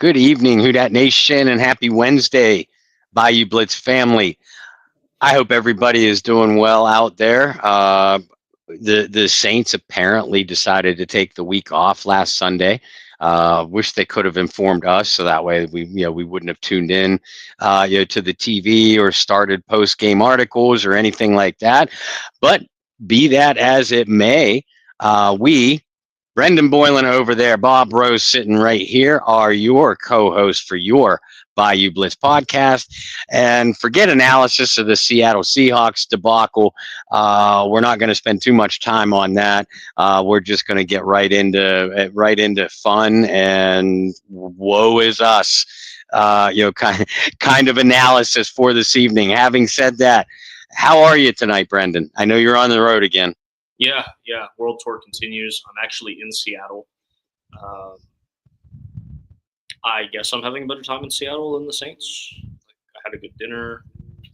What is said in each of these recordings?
Good evening, Who Dat Nation, and happy Wednesday, Bayou Blitz family. I hope everybody is doing well out there. The Saints apparently decided to take the week off last Sunday. Wish they could have informed us so that way we wouldn't have tuned in to the TV or started post game articles or anything like that. But be that as it may, we Brendan Boylan over there, Bob Rose sitting right here, are your co-hosts for your Bayou Blitz podcast. And forget analysis of the Seattle Seahawks debacle. We're not going to spend too much time on that. We're just going to get right into fun and woe is us. Kind of analysis for this evening. Having said that, how are you tonight, Brendan? I know you're on the road again. Yeah. World tour continues. I'm actually in Seattle. I guess I'm having a better time in Seattle than the Saints. I had a good dinner.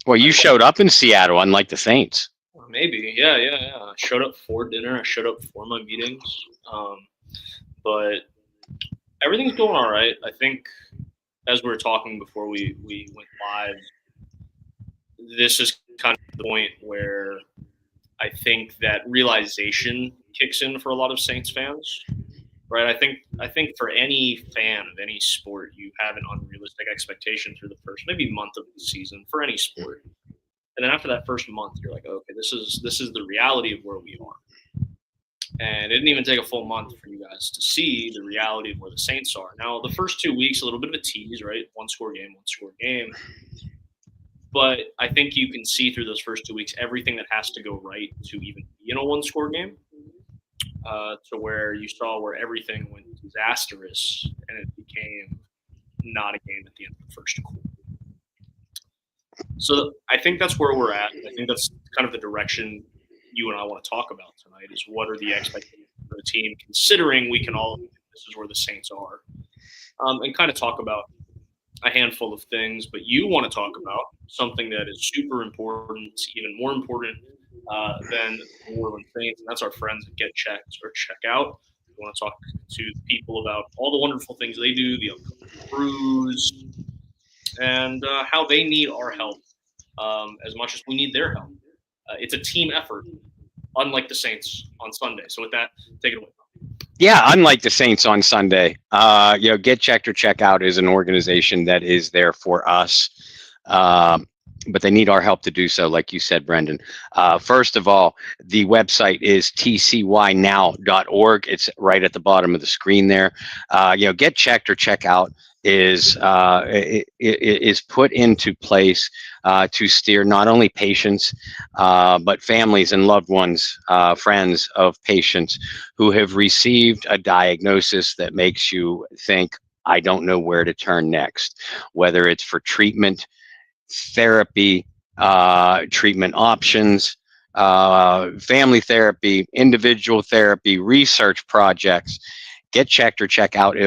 Well, you showed up in Seattle, unlike the Saints. Maybe. Yeah. I showed up for dinner. I showed up for my meetings. But everything's going all right. I think, as we were talking before we went live, this is kind of the point where I think that realization kicks in for a lot of Saints fans, right? I think for any fan of any sport, you have an unrealistic expectation through the first maybe month of the season for any sport, and then after that first month, you're like, okay, this is the reality of where we are. And it didn't even take a full month for you guys to see the reality of where the Saints are. Now, the first 2 weeks, a little bit of a tease, right? One score game. But I think you can see through those first 2 weeks everything that has to go right to even be in a one-score game, to where you saw where everything went disastrous and it became not a game at the end of the first quarter. So I think that's where we're at. I think that's kind of the direction you and I want to talk about tonight is what are the expectations for the team, considering we can all – this is where the Saints are, and kind of talk about a handful of things, but you want to talk about something that is super important, even more important than the New Orleans Saints, and that's our friends at Get Checked or Check Out. We want to talk to the people about all the wonderful things they do, the upcoming cruise, and how they need our help as much as we need their help. It's a team effort, unlike the Saints on Sunday. So with that, take it away. Yeah, unlike the Saints on Sunday, Get Checked or Check Out is an organization that is there for us, but they need our help to do so, like you said, Brendan. First of all, the website is tcynow.org. It's right at the bottom of the screen there. Get Checked or Check Out is put into place to steer not only patients but families and loved ones, friends of patients who have received a diagnosis that makes you think, I don't know where to turn next, whether it's for treatment, therapy, treatment options, family therapy, individual therapy, research projects. Get Checked or Check Out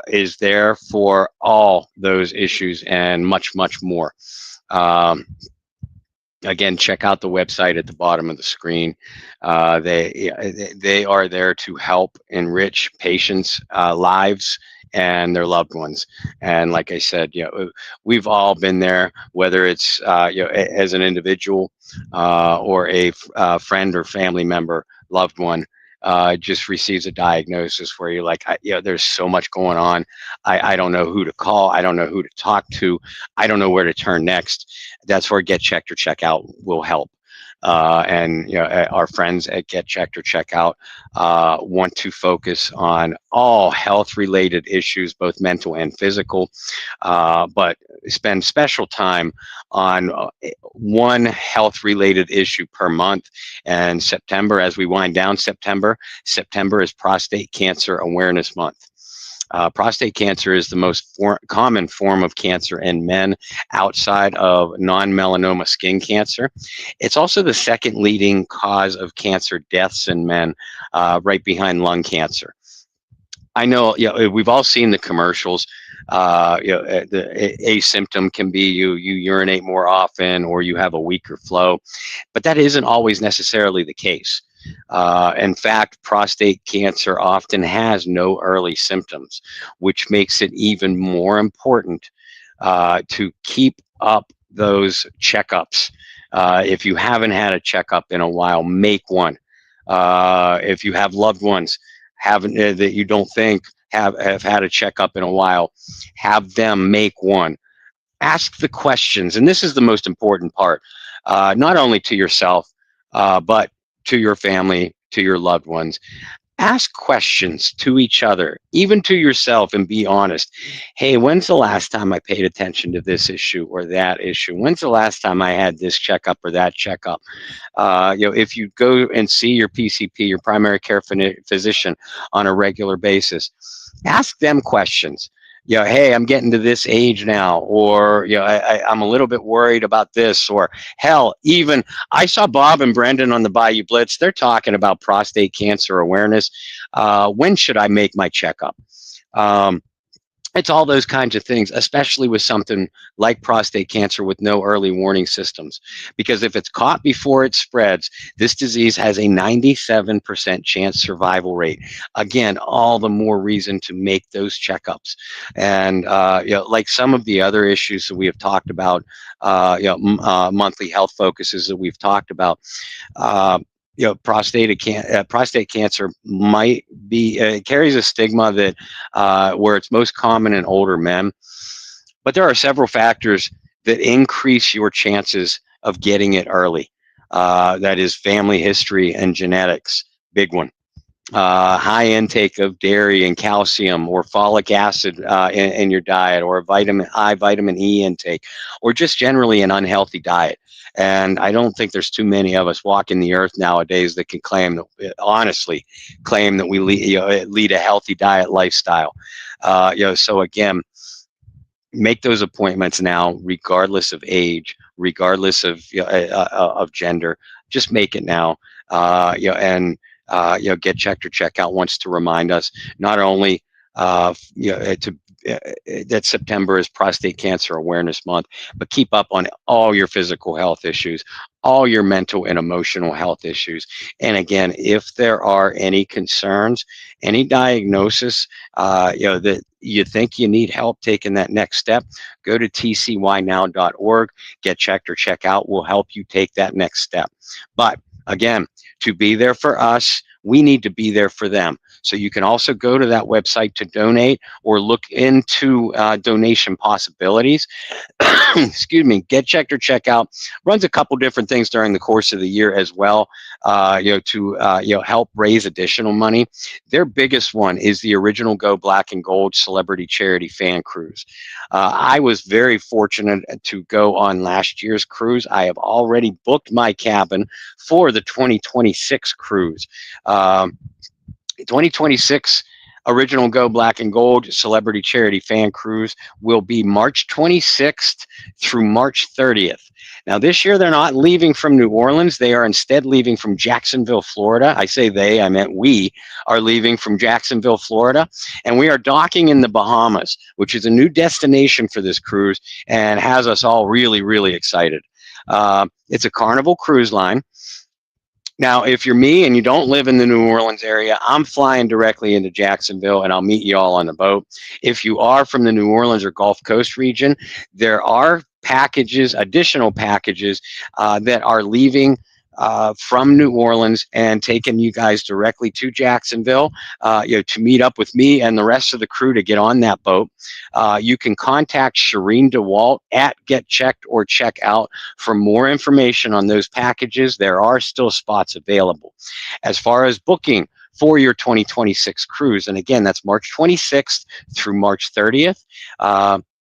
is there for all those issues and much, much more. Again, check out the website at the bottom of the screen. They are there to help enrich patients' lives and their loved ones. And like I said, we've all been there, whether it's as an individual or a friend or family member, loved one. Just receives a diagnosis where you're like, there's so much going on. I don't know who to call. I don't know who to talk to. I don't know where to turn next. That's where Get Checked or Check Out will help. And our friends at Get Checked or Check Out want to focus on all health-related issues, both mental and physical, but spend special time on one health-related issue per month. And September, as we wind down September is Prostate Cancer Awareness Month. Prostate cancer is the most common form of cancer in men outside of non-melanoma skin cancer. It's also the second leading cause of cancer deaths in men, right behind lung cancer. I know, we've all seen the commercials. A symptom can be you urinate more often or you have a weaker flow, but that isn't always necessarily the case. In fact, prostate cancer often has no early symptoms, which makes it even more important to keep up those checkups. If you haven't had a checkup in a while, make one. If you have loved ones haven't that you don't think have had a checkup in a while, have them make one. Ask the questions, and this is the most important part, not only to yourself, but to your family, to your loved ones. Ask questions to each other, even to yourself, and be honest. Hey, when's the last time I paid attention to this issue or that issue? When's the last time I had this checkup or that checkup? If you go and see your PCP, your primary care physician, on a regular basis, ask them questions. Hey, I'm getting to this age now, or I'm a little bit worried about this, or hell, even I saw Bob and Brendan on the Bayou Blitz. They're talking about prostate cancer awareness. When should I make my checkup? It's all those kinds of things, especially with something like prostate cancer with no early warning systems. Because if it's caught before it spreads, this disease has a 97% chance survival rate. Again, all the more reason to make those checkups. And like some of the other issues that we have talked about, monthly health focuses that we've talked about. Prostate cancer might be carries a stigma that where it's most common in older men, but there are several factors that increase your chances of getting it early. That is family history and genetics, big one. High intake of dairy and calcium or folic acid in your diet, or high vitamin E intake, or just generally an unhealthy diet. And I don't think there's too many of us walking the earth nowadays that can honestly claim that we lead a healthy diet lifestyle. So again, make those appointments now, regardless of age, regardless of gender. Just make it now. Get checked or check out wants to remind us not only that September is Prostate Cancer Awareness Month, but keep up on all your physical health issues, all your mental and emotional health issues. And again, if there are any concerns, any diagnosis, that you think you need help taking that next step, go to tcynow.org, get checked or check out. We'll help you take that next step. But again, to be there for us, we need to be there for them. So you can also go to that website to donate or look into donation possibilities. Excuse me. Get checked or check out runs a couple different things during the course of the year as well, to help raise additional money. Their biggest one is the original Go Black and Gold Celebrity Charity Fan Cruise. I was very fortunate to go on last year's cruise. I have already booked my cabin for the 2026 cruise. 2026 original Go Black and Gold Celebrity Charity Fan Cruise will be March 26th through March 30th. Now, this year, they're not leaving from New Orleans. They are instead leaving from Jacksonville, Florida. I say they, I meant we are leaving from Jacksonville, Florida. And we are docking in the Bahamas, which is a new destination for this cruise and has us all really, really excited. It's a Carnival cruise line. Now, if you're me and you don't live in the New Orleans area, I'm flying directly into Jacksonville, and I'll meet you all on the boat. If you are from the New Orleans or Gulf Coast region, there are additional packages that are leaving from New Orleans and taking you guys directly to Jacksonville, to meet up with me and the rest of the crew to get on that boat. You can contact Shireen DeWalt at Get Checked or Check Out for more information on those packages. There are still spots available. As far as booking for your 2026 cruise, and again, that's March 26th through March 30th.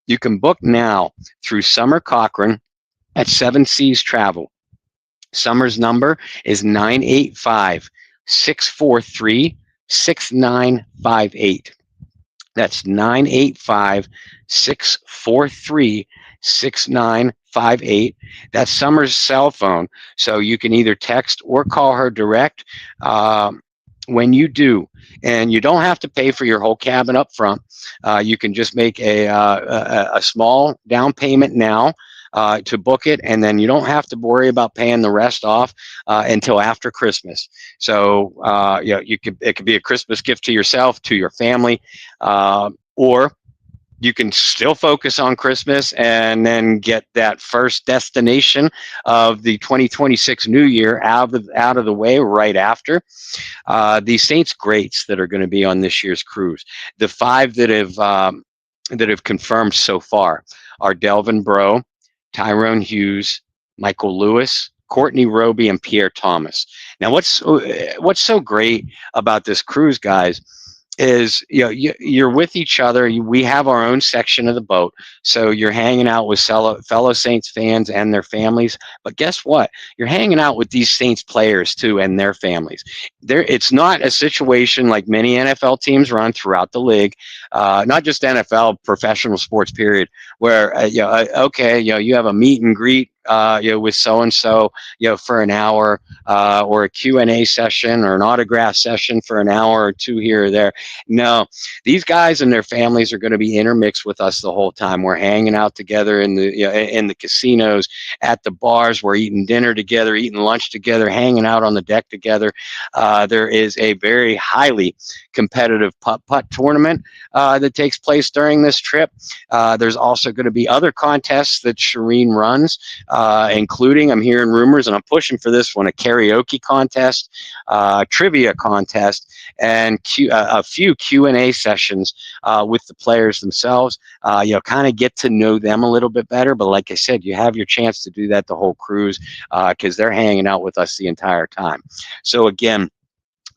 You can book now through Summer Cochran at Seven Seas Travel. Summer's number is 985-643-6958. That's 985-643-6958. That's Summer's cell phone. So you can either text or call her direct. When you do, and you don't have to pay for your whole cabin up front, you can just make a small down payment now. to book it, and then you don't have to worry about paying the rest off until after Christmas. So it could be a Christmas gift to yourself, to your family, or you can still focus on Christmas and then get that first destination of the 2026 New Year out of the way right after. The Saints greats that are going to be on this year's cruise, the five that have confirmed so far are Delvin Breaux, Tyrone Hughes, Michael Lewis, Courtney Roby, and Pierre Thomas. Now, what's so great about this cruise, guys, is you're with each other. We have our own section of the boat, so you're hanging out with fellow Saints fans and their families. But guess what? You're hanging out with these Saints players too and their families. It's not a situation like many NFL teams run throughout the league, not just NFL, professional sports period, where you have a meet and greet with so and so for an hour, or a Q&A session or an autograph session for an hour or two here or there. No, these guys and their families are going to be intermixed with us the whole time. We're hanging out together in the casinos, at the bars. We're eating dinner together, eating lunch together, hanging out on the deck together. There is a very highly competitive putt tournament that takes place during this trip. There's also going to be other contests that Shireen runs, including, I'm hearing rumors, and I'm pushing for this one, a karaoke contest, trivia contest, and a few Q&A sessions with the players themselves. Kind of get to know them a little bit better. But like I said, you have your chance to do that the whole cruise, because they're hanging out with us the entire time. So again,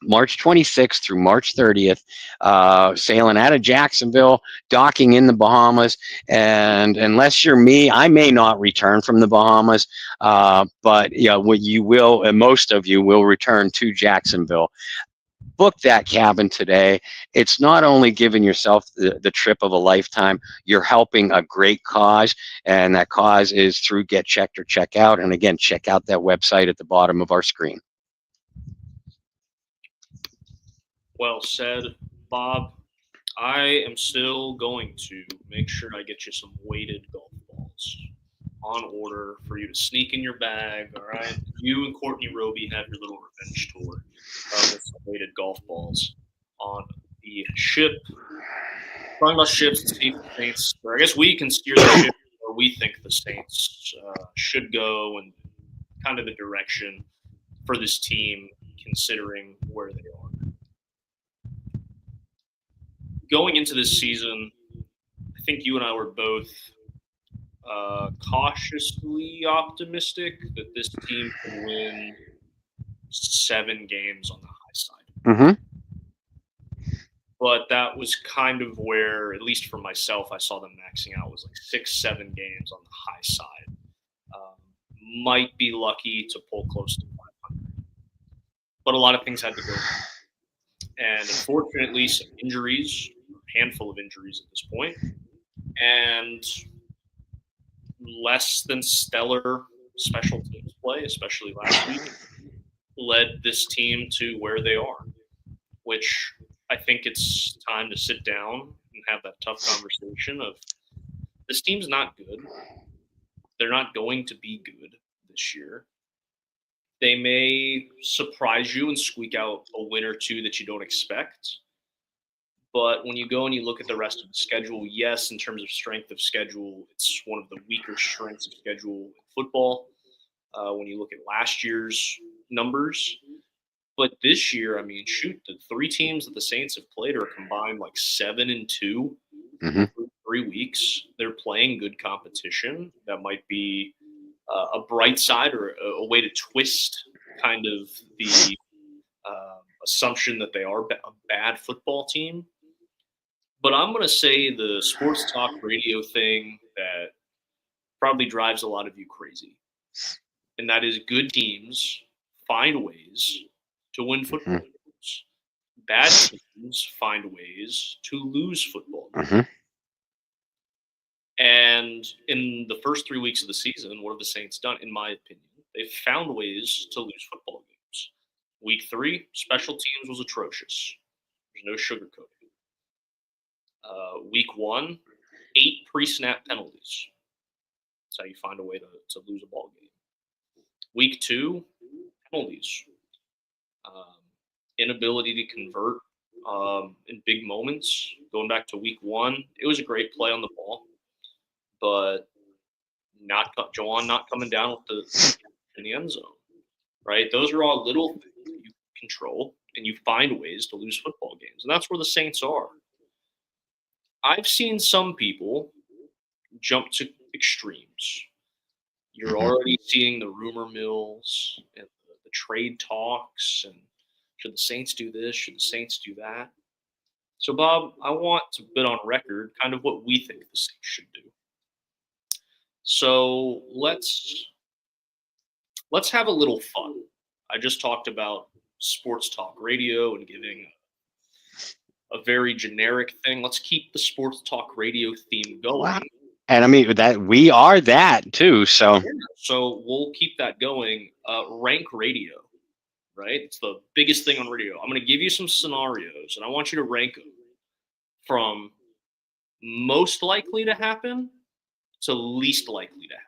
March 26th through March 30th, sailing out of Jacksonville, docking in the Bahamas. And unless you're me, I may not return from the Bahamas, but you will, and most of you will return to Jacksonville. Book that cabin today. It's not only giving yourself the trip of a lifetime, you're helping a great cause, and that cause is through Get Checked or Check Out. And again, check out that website at the bottom of our screen. Well said, Bob. I am still going to make sure I get you some weighted golf balls on order for you to sneak in your bag. All right, you and Courtney Roby have your little revenge tour with some weighted golf balls on the ship. Talking about ships, the Saints, or I guess we can steer the ship where we think the Saints should go, and kind of the direction for this team, considering where they are. Going into this season, I think you and I were both cautiously optimistic that this team can win 7 games on the high side. Mm-hmm. But that was kind of where, at least for myself, I saw them maxing out was like 6-7 games on the high side. Might be lucky to pull close to 500. But a lot of things had to go wrong. And unfortunately, some injuries, a handful of injuries at this point, and less than stellar special teams play, especially last week, led this team to where they are, which I think it's time to sit down and have that tough conversation of this team's not good. They're not going to be good this year. They may surprise you and squeak out a win or two that you don't expect. But when you go and you look at the rest of the schedule, yes, in terms of strength of schedule, it's one of the weaker strengths of schedule in football. When you look at last year's numbers. But this year, I mean, shoot, the 3 teams that the Saints have played are combined like 7-2 Mm-hmm. 3 weeks. They're playing good competition. That might be a bright side or a way to twist kind of the assumption that they are a bad football team. But I'm going to say the sports talk radio thing that probably drives a lot of you crazy. And that is good teams find ways to win football games. Bad teams find ways to lose football games. Mm-hmm. And in the first 3 weeks of the season, what have the Saints done? In my opinion, they've found ways to lose football games. Week 3, special teams was atrocious. There's no sugarcoating. Week 1, 8 pre-snap penalties. That's how you find a way to lose a ball game. Week 2, penalties, inability to convert in big moments. Going back to week 1, it was a great play on the ball, but Juwan not coming down with in the end zone, right? Those are all little things that you control, and you find ways to lose football games, and that's where the Saints are. I've seen some people jump to extremes. You're already seeing the rumor mills and the trade talks, and should the Saints do this? Should the Saints do that? So, Bob, I want to put on record kind of what we think the Saints should do. So let's have a little fun. I just talked about sports talk radio and giving a very generic thing. Let's keep the sports talk radio theme going. Wow. And I mean that we are that too. So we'll keep that going. Rank radio, right? It's the biggest thing on radio. I'm going to give you some scenarios, and I want you to rank them from most likely to happen to least likely to happen.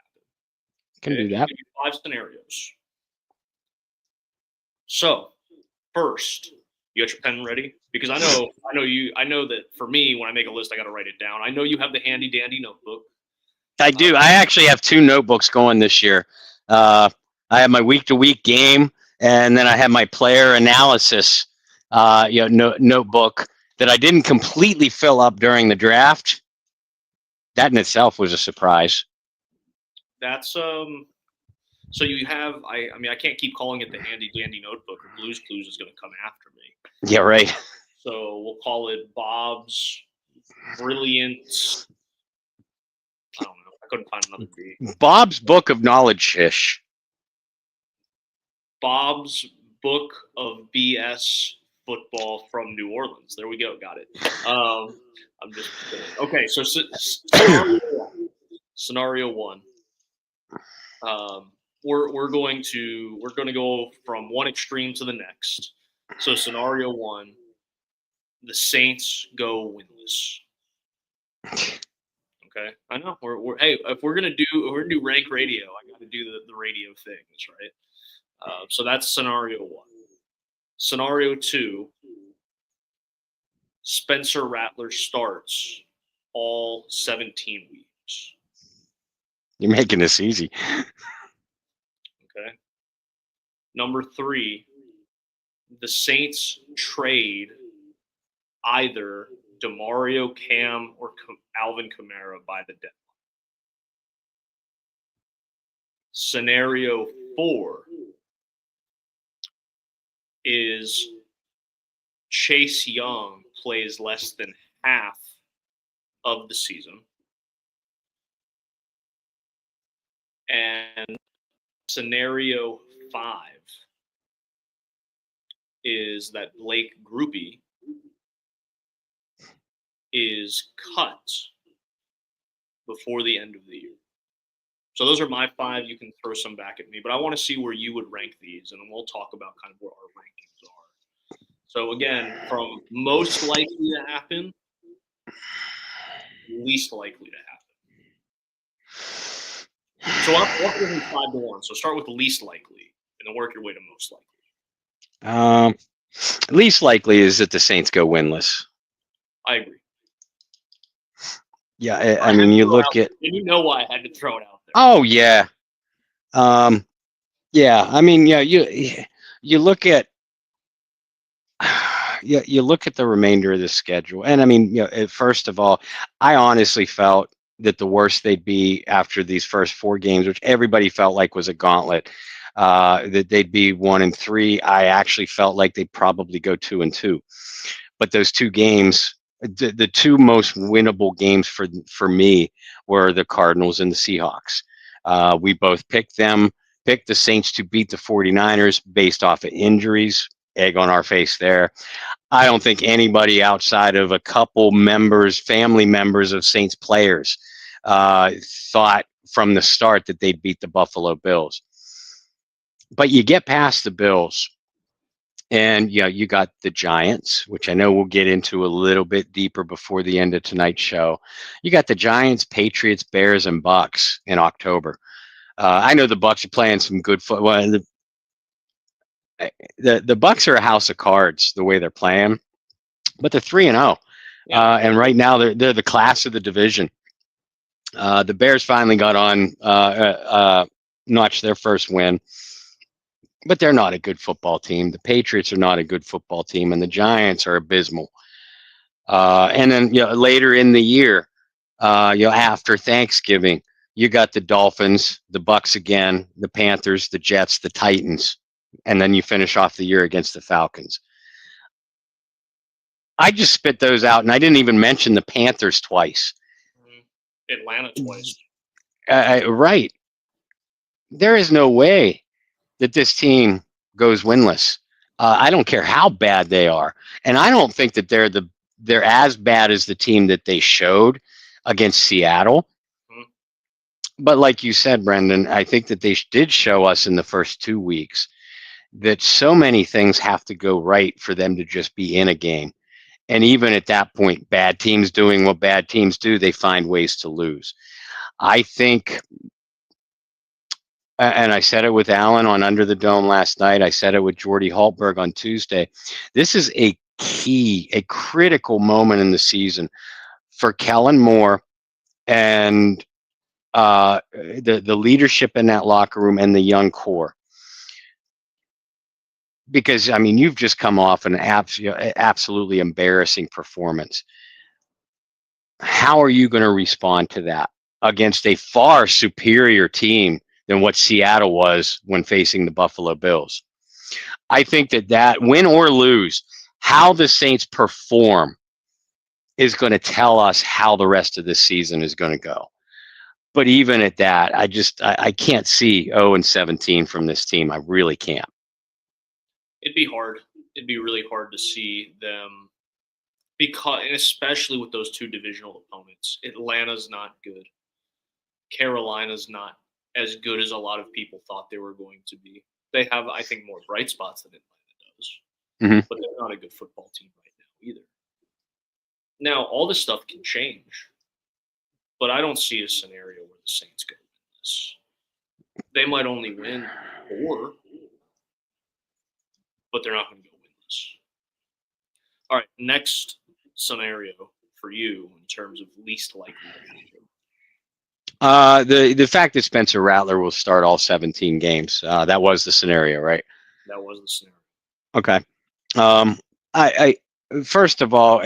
Can do that. 5 scenarios. So, first, you got your pen ready? Because I know that for me, when I make a list, I got to write it down. I know you have the handy dandy notebook. I do. I actually have 2 notebooks going this year. I have my week-to-week game, and then I have my player analysis notebook that I didn't completely fill up during the draft. That in itself was a surprise. That's so you have I can't keep calling it the handy dandy notebook, or Blue's Clues is going to come after me. Yeah, right. So we'll call it Bob's Brilliant. I don't know. I couldn't find another B. Bob's Book of Knowledge-ish. Bob's Book of BS Football from New Orleans. There we go. Got it. I'm just kidding. Okay. So scenario 1. We're going to go from one extreme to the next. So scenario 1, the Saints go winless. Okay, I know hey, if we're gonna do rank radio, I got to do the radio things, right? So that's scenario 1. Scenario 2, Spencer Rattler starts all 17 weeks. You're making this easy. Okay. Number 3, the Saints trade either DeMario, Cam, or Alvin Kamara by the deadline. Scenario 4 is Chase Young plays less than half of the season. And scenario 5 is that Blake Groupie is cut before the end of the year. So those are my 5. You can throw some back at me, but I want to see where you would rank these, and then we'll talk about kind of where our rankings are. So again, from most likely to happen, least likely to happen. So I'll give them 5 to 1. So start with least likely, and then work your way to most likely. Least likely is that the Saints go winless. I agree. Yeah, I mean, you look at. And you know why I had to throw it out there. Oh yeah, yeah. I mean, yeah. You look at. Yeah, you look at the remainder of the schedule, and I mean, first of all, I honestly felt that the worst they'd be after these first 4 games, which everybody felt like was a gauntlet, that they'd be 1-3. I actually felt like they'd probably go 2-2, but those 2 games. The 2 most winnable games for me were the Cardinals and the Seahawks. We both picked the Saints to beat the 49ers based off of injuries. Egg on our face there. I don't think anybody outside of a couple family members of Saints players, thought from the start that they'd beat the Buffalo Bills. But you get past the Bills, And you got the Giants, which I know we'll get into a little bit deeper before the end of tonight's show. You got the Giants, Patriots, Bears, and Bucks in October. I know the Bucks are playing some good football. Well, the Bucks are a house of cards the way they're playing, but they're 3-0, and right now they're the class of the division. The Bears finally got on, notched their first win, but they're not a good football team. The Patriots are not a good football team, and the Giants are abysmal. And then later in the year, after Thanksgiving, you got the Dolphins, the Bucks again, the Panthers, the Jets, the Titans, and then you finish off the year against the Falcons. I just spit those out, and I didn't even mention the Panthers twice. Atlanta twice. Right. There is no way that this team goes winless. I don't care how bad they are, and I don't think that they're as bad as the team that they showed against Seattle. But like you said, Brendan, I think that they did show us in the first 2 weeks that so many things have to go right for them to just be in a game. And even at that point, bad teams doing what bad teams do, they find ways to lose. I think, and I said it with Alan on Under the Dome last night, I said it with Jordy Haltberg on Tuesday, this is a critical moment in the season for Kellen Moore and the leadership in that locker room and the young core. Because, I mean, you've just come off an absolutely embarrassing performance. How are you going to respond to that against a far superior team than what Seattle was when facing the Buffalo Bills? I think that win or lose, how the Saints perform is going to tell us how the rest of this season is going to go. But even at that, I can't see 0-17 from this team. I really can't. It'd be hard. It'd be really hard to see them, because, and especially with those two divisional opponents. Atlanta's not good. Carolina's not as good as a lot of people thought they were going to be. They have, I think, more bright spots than Atlanta does. But they're not a good football team right now either. Now, all this stuff can change, but I don't see a scenario where the Saints go win this. They might only win 4, but they're not going to go win this. All right, next scenario for you in terms of least likely. The fact that Spencer Rattler will start all 17 games, that was the scenario, right? That was the scenario. Okay. I first of all,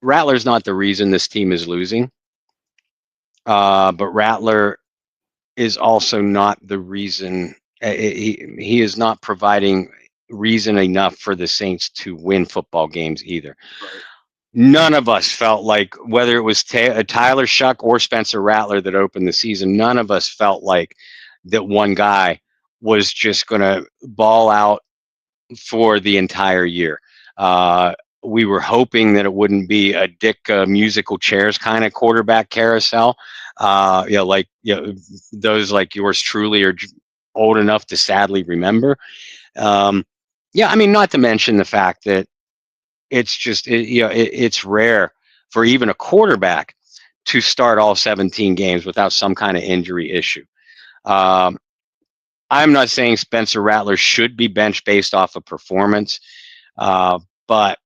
Rattler's not the reason this team is losing, but Rattler is also not the reason. He is not providing reason enough for the Saints to win football games either. Right. None of us felt like, whether it was Tyler Shuck or Spencer Rattler that opened the season, none of us felt like that one guy was just going to ball out for the entire year. We were hoping that it wouldn't be a Dick musical chairs kind of quarterback carousel. Those like yours truly are old enough to sadly remember. I mean, not to mention the fact that it's just, it's rare for even a quarterback to start all 17 games without some kind of injury issue. I'm not saying Spencer Rattler should be benched based off of performance, but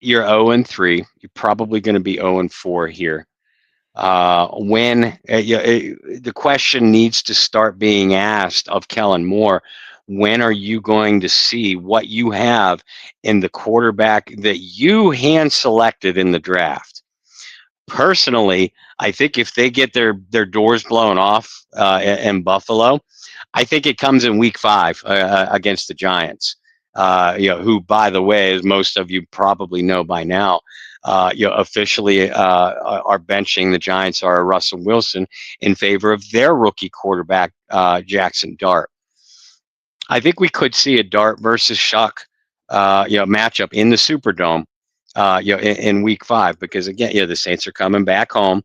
you're 0-3. You're probably going to be 0-4 here. The question needs to start being asked of Kellen Moore: when are you going to see what you have in the quarterback that you hand selected in the draft? Personally, I think if they get their doors blown off in Buffalo, I think it comes in week 5 against the Giants. Who, by the way, as most of you probably know by now, officially are benching the Giants are Russell Wilson in favor of their rookie quarterback, Jackson Dart. I think we could see a Dart versus Shuck, matchup in the Superdome, in week 5, because again, the Saints are coming back home.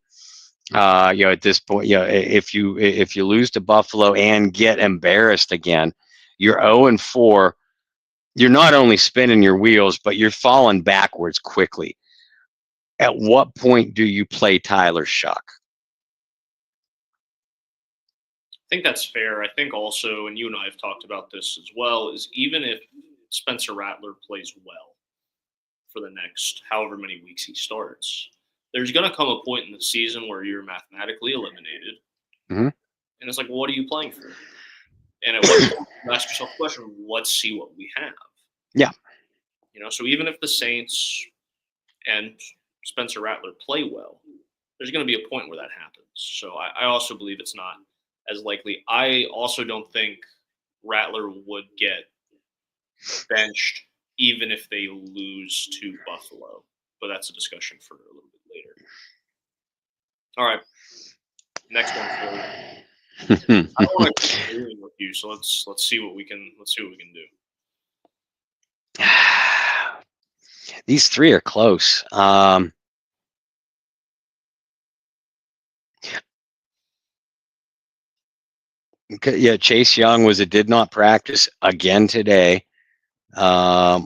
At this point, if you lose to Buffalo and get embarrassed again, you're 0-4. You're not only spinning your wheels, but you're falling backwards quickly. At what point do you play Tyler Shuck? I think that's fair. I think also, and you and I have talked about this as well, is even if Spencer Rattler plays well for the next however many weeks he starts, there's going to come a point in the season where you're mathematically eliminated. Mm-hmm. And it's like, what are you playing for? And at what point you ask yourself the question, let's see what we have. Yeah. So even if the Saints and Spencer Rattler play well, there's going to be a point where that happens. So I also believe it's not as likely. I also don't think Rattler would get benched even if they lose to Buffalo. But that's a discussion for a little bit later. All right. Next one for you. I don't want to agree with you, so let's see what we can do. These three are close. Yeah, Chase Young did not practice again today. I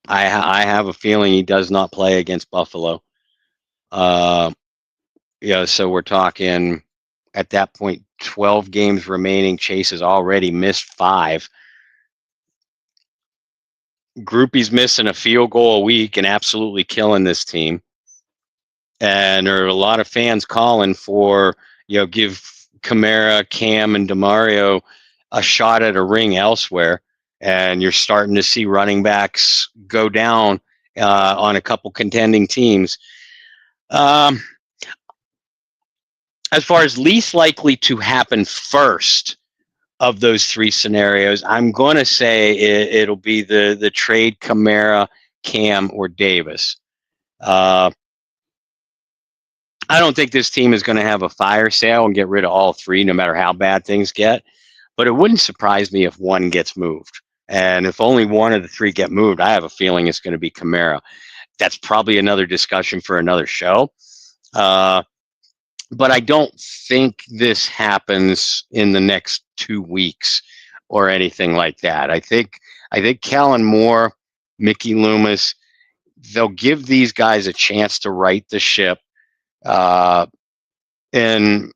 have a feeling he does not play against Buffalo. So we're talking at that point 12 games remaining. Chase has already missed 5. Groupie's missing a field goal a week and absolutely killing this team. And there are a lot of fans calling for, give Kamara, Cam, and DeMario a shot at a ring elsewhere. And you're starting to see running backs go down on a couple contending teams. As far as least likely to happen first of those 3 scenarios, I'm going to say it'll be the trade Kamara, Cam, or Davis. I don't think this team is going to have a fire sale and get rid of all 3, no matter how bad things get. But it wouldn't surprise me if one gets moved. And if only one of the 3 get moved, I have a feeling it's going to be Kamara. That's probably another discussion for another show. But I don't think this happens in the next 2 weeks or anything like that. I think Kellen Moore, Mickey Loomis, they'll give these guys a chance to right the ship in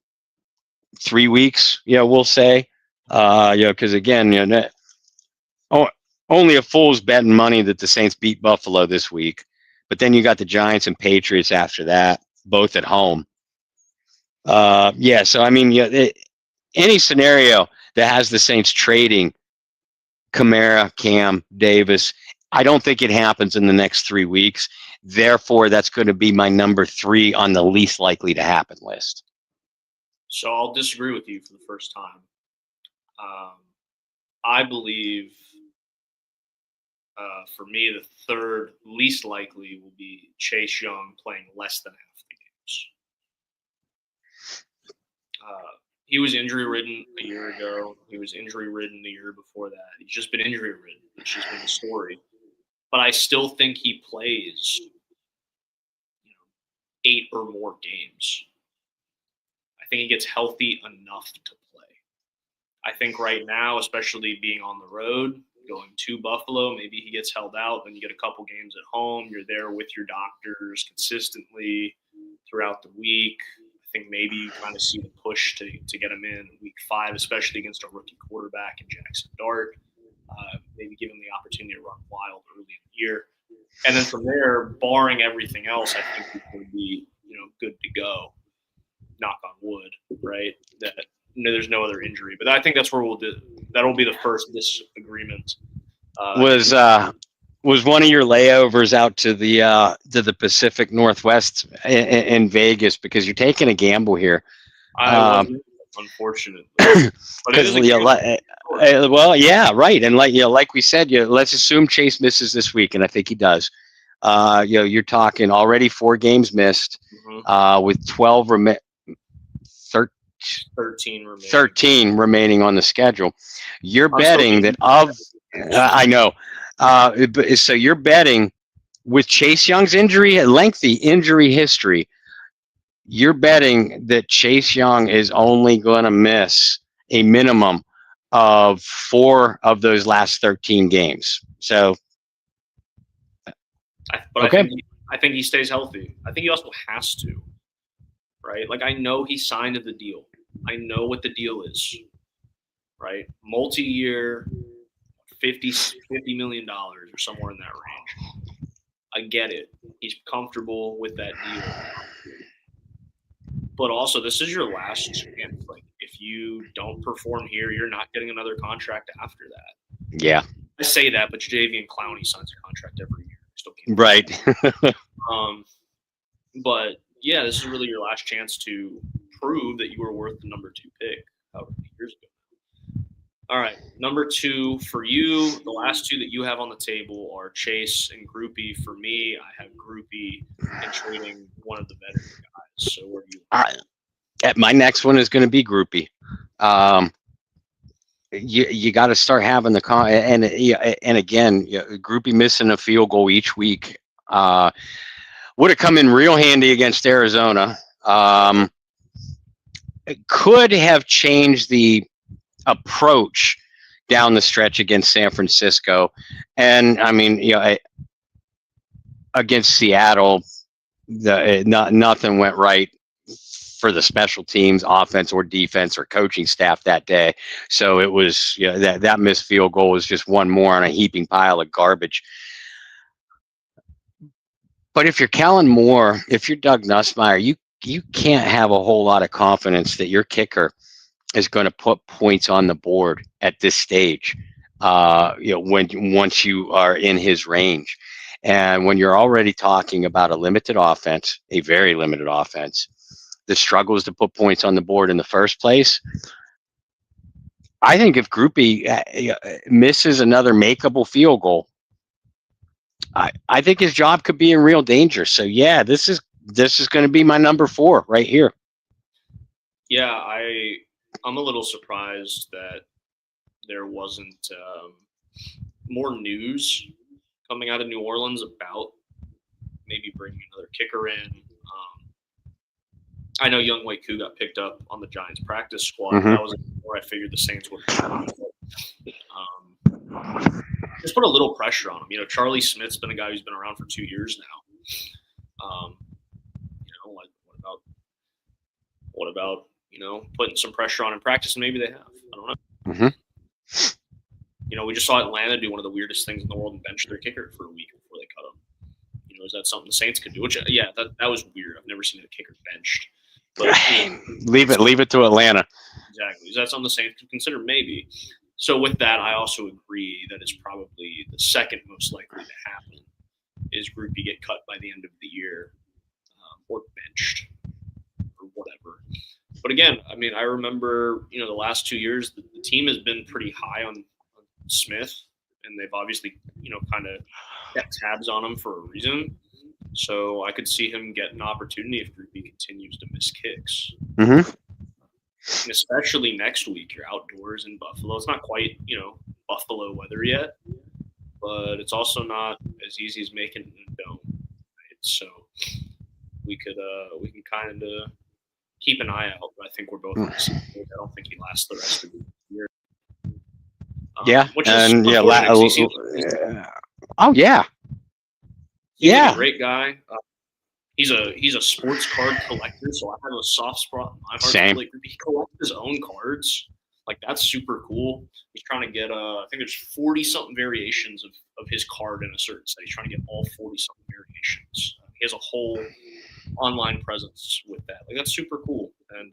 3 weeks. We'll say, because again, only a fool's betting money that the Saints beat Buffalo this week. But then you got the Giants and Patriots after that, both at home. So I mean, any scenario that has the Saints trading Kamara, Cam, Davis, I don't think it happens in the next 3 weeks. Therefore, that's going to be my number 3 on the least likely to happen list. So I'll disagree with you for the first time. I believe, for me, the third least likely will be Chase Young playing less than half the games. He was injury-ridden a year ago. He was injury-ridden the year before that. He's just been injury-ridden. It's just been the story. But I still think he plays 8 or more games. I think he gets healthy enough to play. I think right now, especially being on the road, going to Buffalo, maybe he gets held out. Then you get a couple games at home. You're there with your doctors consistently throughout the week. I think maybe you kind of see the push to get him in week 5, especially against a rookie quarterback in Jackson Dart. Maybe give him the opportunity to run wild early in the year. And then from there, barring everything else, I think he's going to be, good to go. Knock on wood, right? That there's no other injury. But I think that's where that'll be the first disagreement. Was one of your layovers out to the Pacific Northwest in Vegas, because you're taking a gamble here? Unfortunately, well, yeah, right. And like we said, let's assume Chase misses this week, and I think he does. You're talking already 4 games missed, with 13 remaining on the schedule. You're betting that I know. So you're betting with Chase Young's lengthy injury history, you're betting that Chase Young is only going to miss a minimum of 4 of those last 13 games. So, okay. I think he stays healthy. I think he also has to, right? Like, I know he signed the deal. I know what the deal is, right? Multi-year, $50 million or somewhere in that range. I get it. He's comfortable with that deal. But also, this is your last chance. Like, if you don't perform here, you're not getting another contract after that. Yeah. I say that, but Jadeveon Clowney signs a contract every year. Still can't. Right. But yeah, this is really your last chance to prove that you were worth the number 2 pick however many years ago. All right, number 2 for you. The last 2 that you have on the table are Chase and Groupie. For me, I have Groupie and trading one of the veteran guys. So where do you? All right. My next one is going to be Groupie. You got to start having the and again, Groupie missing a field goal each week would have come in real handy against Arizona. It could have changed the approach down the stretch against San Francisco, and I mean, against Seattle, nothing went right for the special teams, offense or defense or coaching staff that day. So it was, that missed field goal was just one more on a heaping pile of garbage. But if you're Kellen Moore, if you're Doug Nussmeier, you can't have a whole lot of confidence that your kicker is going to put points on the board at this stage. Once you are in his range, and when you're already talking about a limited offense, a very limited offense, the struggles to put points on the board in the first place. I think if Groupie misses another makeable field goal, I think his job could be in real danger. So yeah, this is going to be my number 4 right here. Yeah, I'm a little surprised that there wasn't more news coming out of New Orleans about maybe bringing another kicker in. I know Young Wei Koo got picked up on the Giants practice squad. Mm-hmm. That was where I figured the Saints would just put a little pressure on him. Charlie Smith's been a guy who's been around for 2 years now. What about putting some pressure on in practice? And maybe they have. I don't know. Mm-hmm. We just saw Atlanta do one of the weirdest things in the world and bench their kicker for a week before they cut him. Is that something the Saints could do? Which, yeah, that was weird. I've never seen a kicker benched. But leave it to Atlanta. Exactly. Is that something the Saints could consider? Maybe. So with that, I also agree that it's probably the second most likely to happen is Groupie get cut by the end of the year or benched or whatever. But again, I mean, I remember, the last 2 years, the team has been pretty high on Smith, and they've obviously, kind of kept tabs on him for a reason. So I could see him get an opportunity if Groupie continues to miss kicks. Mm-hmm. And especially next week, you're outdoors in Buffalo. It's not quite, Buffalo weather yet, but it's also not as easy as making it in a dome. Right? So we can kind of keep an eye out. But I think we're both on the same page. I don't think he lasts the rest of the year. Which is oh yeah. He's a great guy. He's a sports card collector, so I have a soft spot in my heart. Same. Like, he collects his own cards. Like, that's super cool. He's trying to get I think there's 40-something variations of his card in a certain set. He's trying to get all 40-something variations. He has a whole online presence with that. Like, that's super cool. And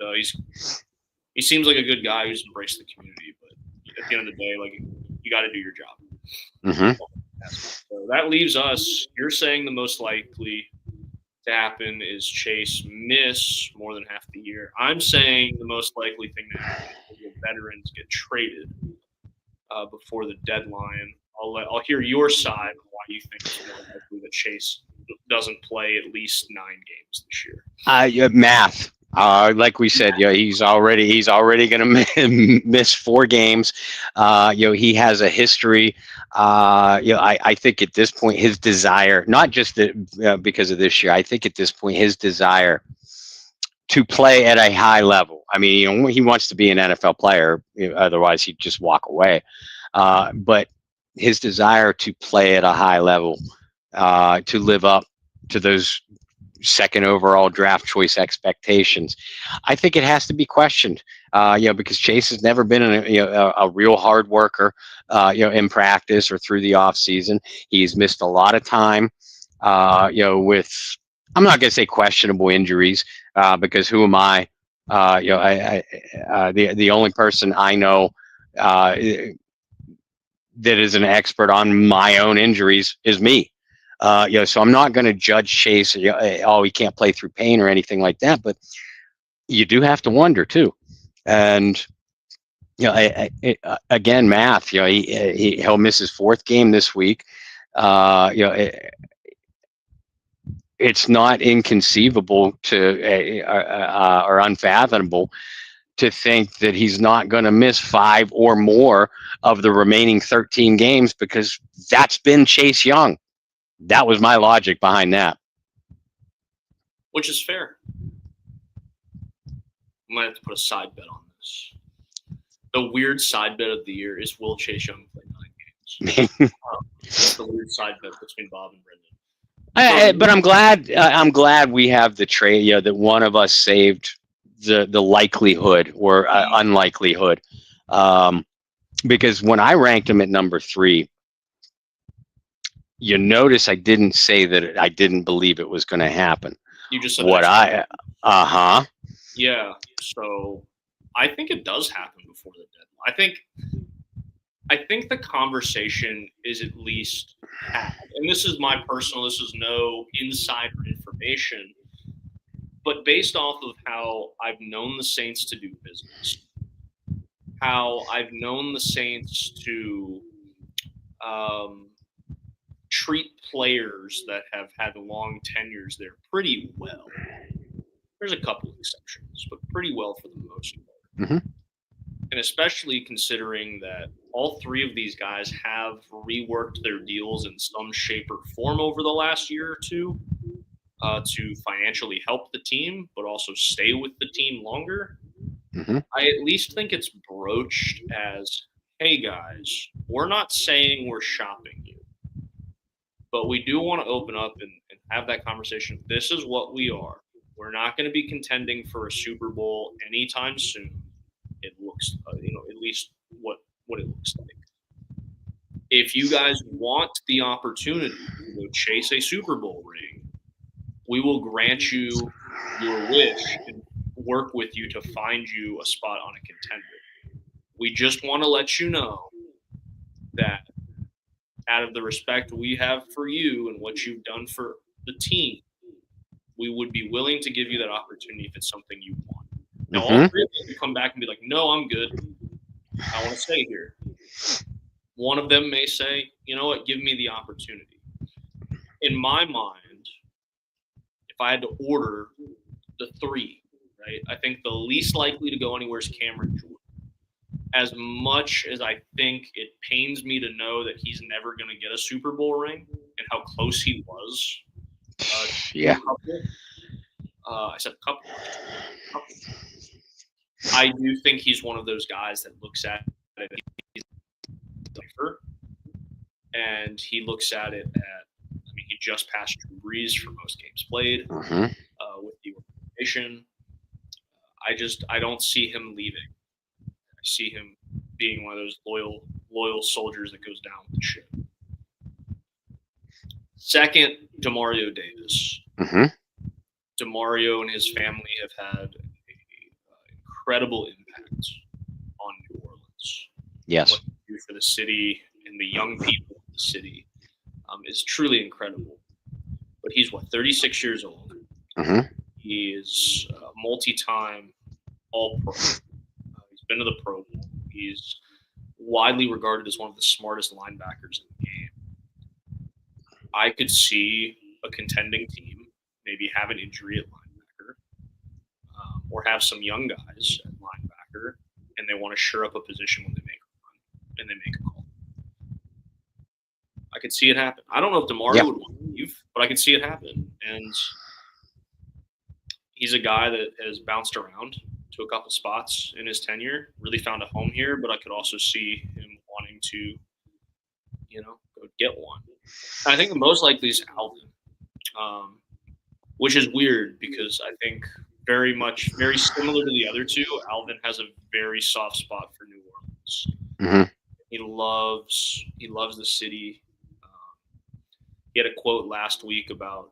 he seems like a good guy who's embraced the community. But at the end of the day, like, you got to do your job. Mm-hmm. So that leaves us. You're saying the most likely to happen is Chase miss more than half the year. I'm saying the most likely thing to happen is the veterans get traded before the deadline. I'll hear your side on why you think it's more likely that Chase doesn't play at least 9 games this year. Math. Like we said, he's already going to miss 4 games. He has a history. I think at this point his desire, not just because of this year, I think at this point his desire to play at a high level. I mean, he wants to be an NFL player, otherwise he'd just walk away. But his desire to play at a high level, to live up to those second overall draft choice expectations, I think it has to be questioned. Because Chase has never been a real hard worker, in practice or through the off season. He's missed a lot of time, with, I'm not going to say questionable injuries, because who am I? The only person I know that is an expert on my own injuries is me. So I'm not going to judge Chase. Oh, he can't play through pain or anything like that. But you do have to wonder too. And again, math. He'll miss his fourth game this week. It's not inconceivable or unfathomable to think that he's not going to miss 5 or more of the remaining 13 games, because that's been Chase Young. That was my logic behind that. Which is fair. I might have to put a side bet on this. The weird side bet of the year is, will Chase Young play 9 games? That's the weird side bet between Bob and Brendan. But I'm glad we have the trade. That one of us saved the likelihood or unlikelihood, because when I ranked him at number 3, you notice I didn't say that I didn't believe it was going to happen. You just said what Yeah. So I think it does happen before the deadline. I think the conversation is at least had, and this is no insider information, but based off of how I've known the Saints to do business, how I've known the Saints to treat players that have had long tenures there pretty well. There's a couple of exceptions, but pretty well for the most part. Mm-hmm. And especially considering that all 3 of these guys have reworked their deals in some shape or form over the last year or two, to financially help the team, but also stay with the team longer. Mm-hmm. I at least think it's broached as, hey guys, we're not saying we're shopping you, but we do want to open up and have that conversation. This is what we are. We're not going to be contending for a Super Bowl anytime soon. It looks, at least what it looks like. If you guys want the opportunity to go chase a Super Bowl ring, we will grant you your wish and work with you to find you a spot on a contender. We just want to let you know that out of the respect we have for you and what you've done for the team, we would be willing to give you that opportunity if it's something you want. Now, all 3 of them come back and be like, no, I'm good. I want to stay here. One of them may say, you know what, give me the opportunity. In my mind, if I had to order the 3, right, I think the least likely to go anywhere is Cameron Jordan. As much as I think it pains me to know that he's never going to get a Super Bowl ring and how close he was. I said a couple. I do think he's one of those guys that looks at it and he looks at it he just passed Drew Brees for most games played with the organization. I don't see him leaving. I see him being one of those loyal soldiers that goes down with the ship. Second, Demario Davis. Mm-hmm. Demario and his family have had an incredible impact on New Orleans. Yes. What they do for the city and the young people of the city is truly incredible. But he's 36 years old. Mm-hmm. He is multi-time All-Pro. He's been to the Pro Bowl. He's widely regarded as one of the smartest linebackers in the game. I could see a contending team maybe have an injury at linebacker, or have some young guys at linebacker, and they want to shore up a position when they make a run and they make a call. I could see it happen. I don't know if Demario would want to leave, but I could see it happen. And he's a guy that has bounced around to a couple spots in his tenure, really found a home here, but I could also see him wanting to, go get one. And I think the most likely is Alvin, which is weird because I think very similar to the other two, Alvin has a very soft spot for New Orleans. Mm-hmm. He loves the city. He had a quote last week about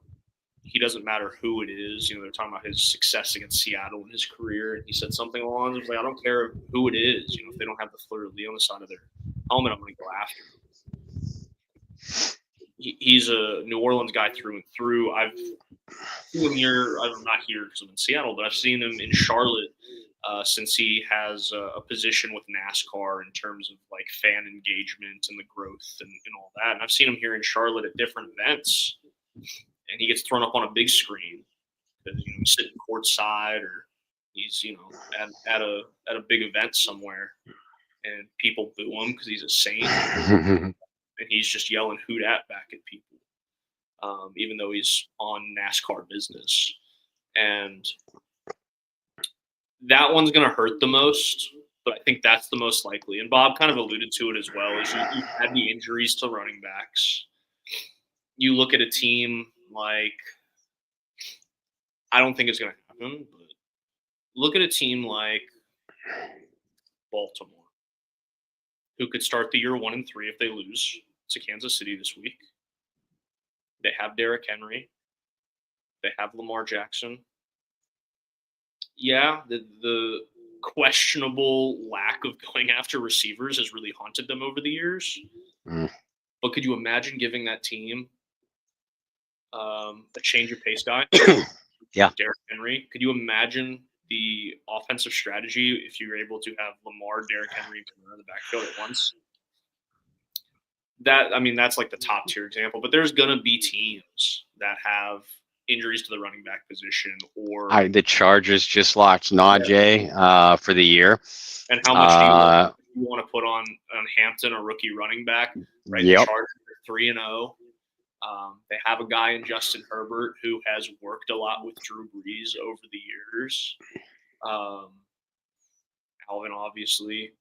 he doesn't matter who it is. They're talking about his success against Seattle in his career, and he said something along the lines of, I don't care who it is. If they don't have the fleur-de-lis on the side of their helmet, I'm going to go after them. He's a New Orleans guy through and through. I've seen him here. I'm not here because I'm in Seattle, but I've seen him in Charlotte since he has a position with NASCAR in terms of like fan engagement and the growth and all that. And I've seen him here in Charlotte at different events. And he gets thrown up on a big screen because he's sitting courtside or he's at a big event somewhere, and people boo him because he's a saint, and he's just yelling "hoot at" back at people, even though he's on NASCAR business, and that one's gonna hurt the most. But I think that's the most likely. And Bob kind of alluded to it as well. Is you've had the injuries to running backs. You look at a team. Like, I don't think it's going to happen, but look at a team like Baltimore, who could start the year 1-3 if they lose to Kansas City this week. They have Derrick Henry. They have Lamar Jackson. Yeah, the questionable lack of going after receivers has really haunted them over the years. But could you imagine giving that team a change of pace guy? Yeah. Derrick Henry. Could you imagine the offensive strategy if you were able to have Lamar, Derrick Henry, and Kamara in the backfield at once? That's like the top tier example, but there's going to be teams that have injuries to the running back position or the Chargers just locked Najee for the year. And how much do you want to put on Hampton, a rookie running back? Right. Yep. The Chargers are 3-0. They have a guy in Justin Herbert who has worked a lot with Drew Brees over the years. Alvin obviously,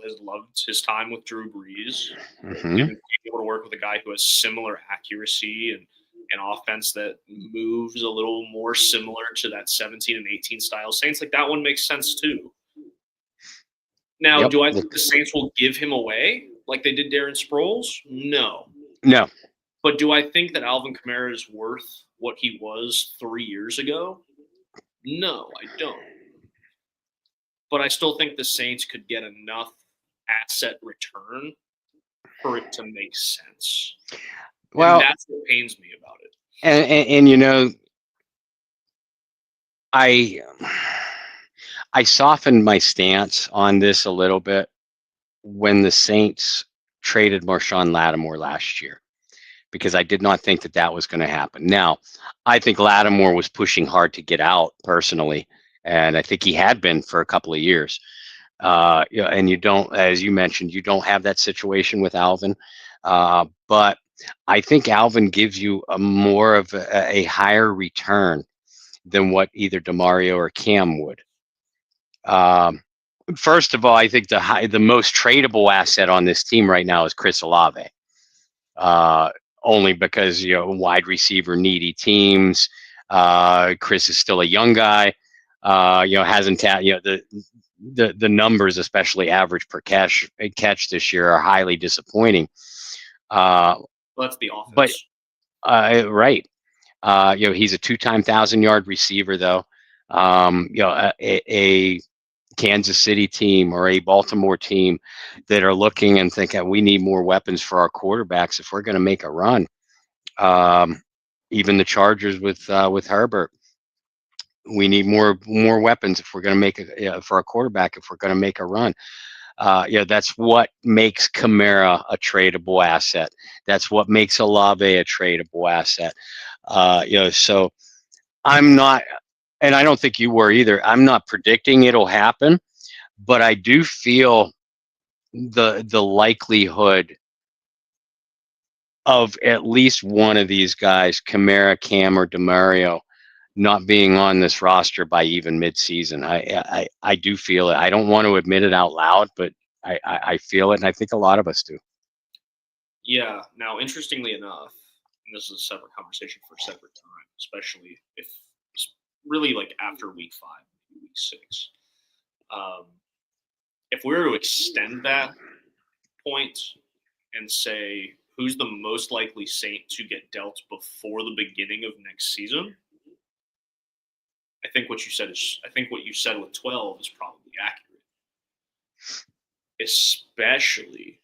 has loved his time with Drew Brees. Mm-hmm. Being able to work with a guy who has similar accuracy and an offense that moves a little more similar to that 17 and 18 style Saints, like that one makes sense too. Now, do I think the Saints will give him away like they did Darren Sproles? No. But do I think that Alvin Kamara is worth what he was 3 years ago? No, I don't. But I still think the Saints could get enough asset return for it to make sense. Well, and that's what pains me about it. And I softened my stance on this a little bit when the Saints traded Marshawn Lattimore last year, because I did not think that was going to happen. Now, I think Lattimore was pushing hard to get out personally, and I think he had been for a couple of years. And you don't, as you mentioned, you don't have that situation with Alvin. But I think Alvin gives you a more of a higher return than what either DeMario or Cam would. First of all, I think the most tradable asset on this team right now is Chris Olave. Only because, wide receiver needy teams. Chris is still a young guy. Hasn't the numbers, especially average per catch this year, are highly disappointing. Well, that's the offense. But right. He's a 2-time 1,000-yard receiver, though. A Kansas City team or a Baltimore team that are looking and thinking we need more weapons for our quarterbacks if we're going to make a run. Even the Chargers with Herbert, we need more weapons if we're going to make for a quarterback if we're going to make a run. That's what makes Kamara a tradable asset. That's what makes Olave a tradable asset. So I'm not. And I don't think you were either. I'm not predicting it'll happen, but I do feel the likelihood of at least one of these guys, Kamara, Cam, or DeMario, not being on this roster by even midseason. I do feel it. I don't want to admit it out loud, but I feel it, and I think a lot of us do. Yeah. Now, interestingly enough, and this is a separate conversation for a separate time, especially if it's really like after week 5, maybe week 6. If we were to extend that point and say who's the most likely Saint to get dealt before the beginning of next season, I think what you said with 12 is probably accurate. Especially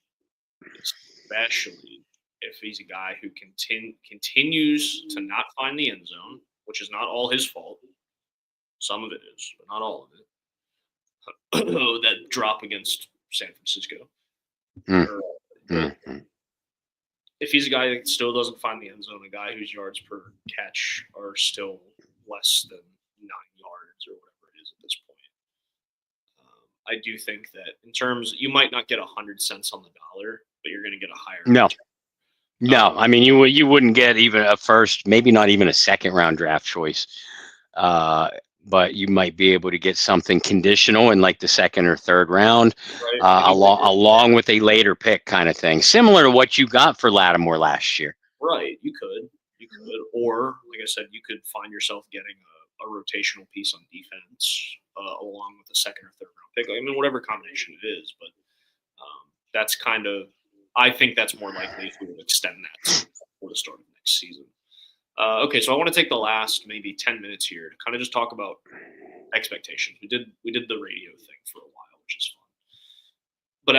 if he's a guy who continues to not find the end zone, which is not all his fault. Some of it is, but not all of it. That drop against San Francisco. If he's a guy that still doesn't find the end zone, a guy whose yards per catch are still less than 9 yards or whatever it is at this point, I do think that in terms, you might not get 100 cents on the dollar, but you're going to get a higher. No. I mean, you wouldn't get even a first, maybe not even a second round draft choice. But you might be able to get something conditional in like the second or third round, right, along with a later pick kind of thing, similar to what you got for Lattimore last year. Right, you could, or like I said, you could find yourself getting a rotational piece on defense along with a second or third round pick. I mean, whatever combination it is, but that's kind of, I think that's more likely if we would extend that for the start of next season. Okay, so I want to take the last maybe 10 minutes here to kind of just talk about expectations. We did the radio thing for a while, which is fun. But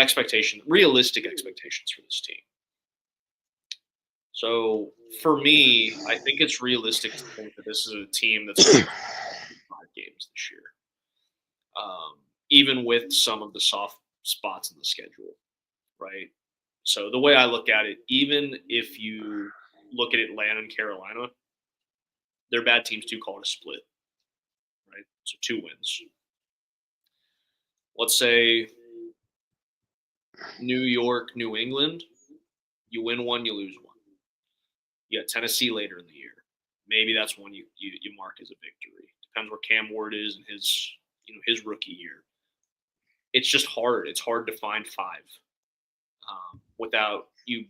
realistic expectations for this team. So for me, I think it's realistic to think that this is a team that's going to win 5 games this year, even with some of the soft spots in the schedule, right? So the way I look at it, even if you look at Atlanta and Carolina, they're bad teams too, call it a split, right? So 2 wins. Let's say New York, New England, you win 1, you lose 1. You got Tennessee later in the year. Maybe that's one you mark as a victory. Depends where Cam Ward is in his rookie year. It's just hard. It's hard to find 5 without you.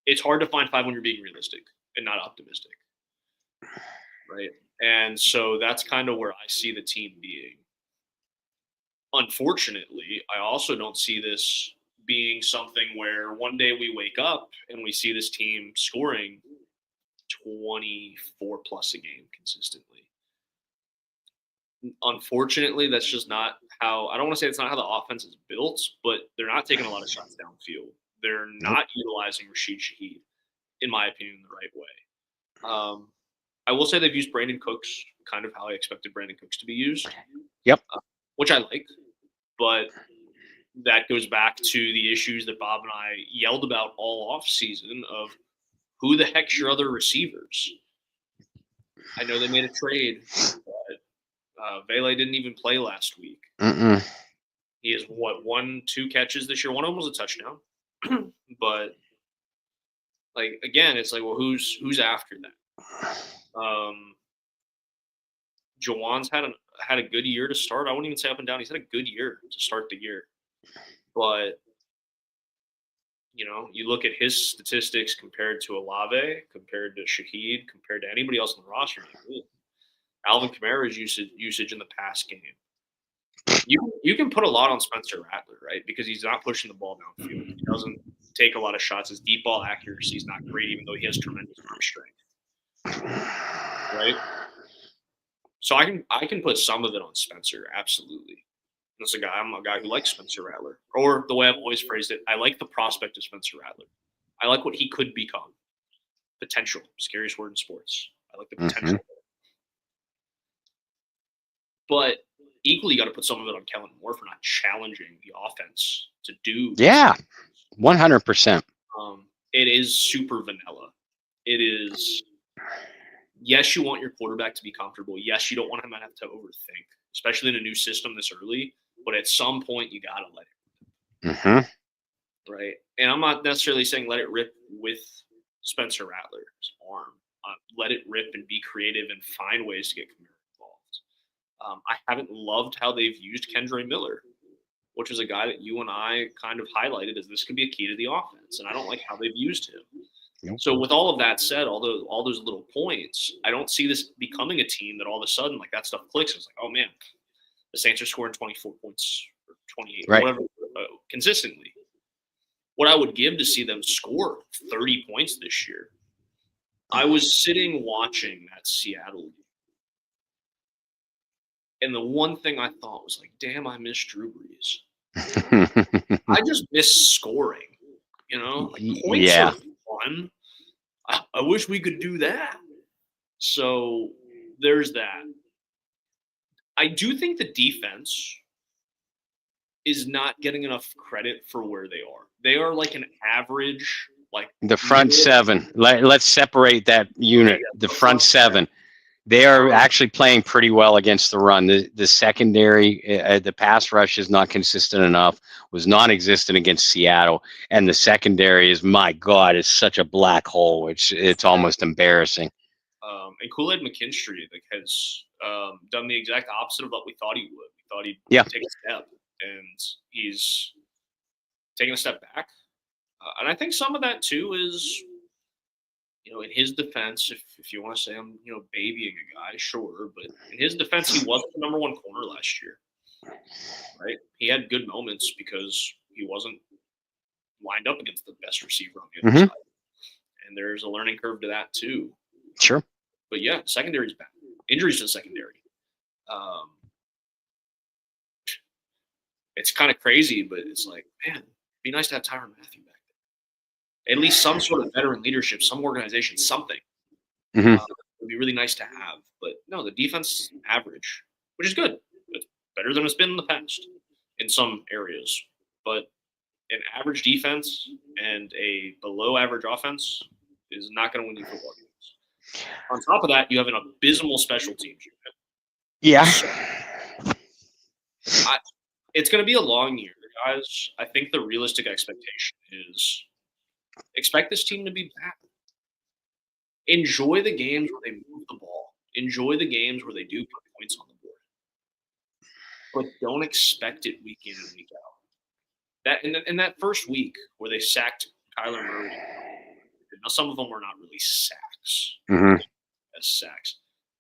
It's hard to find 5 when you're being realistic and not optimistic, right? And so that's kind of where I see the team being. Unfortunately, I also don't see this being something where one day we wake up and we see this team scoring 24 plus a game consistently. Unfortunately, that's just not how, I don't want to say it's not how the offense is built, but they're not taking a lot of shots downfield. They're not utilizing Rashid Shaheed, in my opinion, the right way. I will say they've used Brandon Cooks kind of how I expected Brandon Cooks to be used. Yep. Which I like, but that goes back to the issues that Bob and I yelled about all off season of who the heck's your other receivers? I know they made a trade, but Vele didn't even play last week. He has 1-2 catches this year. One of them was a touchdown. But like again, it's like, well, who's after that? Jawan's had a good year to start. I wouldn't even say up and down. He's had a good year to start the year. But you look at his statistics compared to Olave, compared to Shaheed, compared to anybody else on the roster. Alvin Kamara's usage in the pass game. You can put a lot on Spencer Rattler, right? Because he's not pushing the ball downfield. He doesn't take a lot of shots. His deep ball accuracy is not great, even though he has tremendous arm strength. Right? So I can put some of it on Spencer, absolutely. I'm a guy who likes Spencer Rattler. Or the way I've always phrased it, I like the prospect of Spencer Rattler. I like what he could become. Potential. Scariest word in sports. I like the potential. But equally, you got to put some of it on Kellen Moore for not challenging the offense to do. Yeah, 100%. It is super vanilla. It is, yes, you want your quarterback to be comfortable. Yes, you don't want him to have to overthink, especially in a new system this early. But at some point, you got to let it rip. Right? And I'm not necessarily saying let it rip with Spencer Rattler's arm. let it rip and be creative and find ways to get Kamara involved. I haven't loved how they've used Kendre Miller, which is a guy that you and I kind of highlighted as this could be a key to the offense, and I don't like how they've used him. Nope. So with all of that said, all those little points, I don't see this becoming a team that all of a sudden like that stuff clicks. It's like, oh man, the Saints are scoring 24 points or 28, right, whatever, consistently. What I would give to see them score 30 points this year. I was sitting watching that Seattle game, and the one thing I thought was like, damn, I miss Drew Brees. I just miss scoring, like points are fun. I wish we could do that. So there's that. I do think the defense is not getting enough credit for where they are. They are like an average, like the front seven. Let's separate that unit. The front seven. They are actually playing pretty well against the run. The secondary, the pass rush is not consistent enough, was non-existent against Seattle. And the secondary is, my God, it's such a black hole. It's almost embarrassing. And Kool-Aid McKinstry has done the exact opposite of what we thought he would. We thought he'd take a step, and he's taking a step back. And I think some of that, too, is – in his defense, if you want to say I'm, babying a guy, sure. But in his defense, he wasn't the number one corner last year, right? He had good moments because he wasn't lined up against the best receiver on the other side. And there's a learning curve to that too. Sure. But yeah, secondary's bad. Injuries to the secondary. It's kind of crazy, but it's like, man, it'd be nice to have Tyrann Mathieu back. At least some sort of veteran leadership, some organization, something. It would be really nice to have. But no, the defense average, which is good. It's better than it's been in the past in some areas. But an average defense and a below average offense is not going to win you football games. On top of that, you have an abysmal special teams unit. Yeah. It's going to be a long year, guys. I think the realistic expectation is expect this team to be bad. Enjoy the games where they move the ball. Enjoy the games where they do put points on the board. But don't expect it week in and week out. That in that first week where they sacked Kyler Murray, now some of them were not really sacks. As sacks.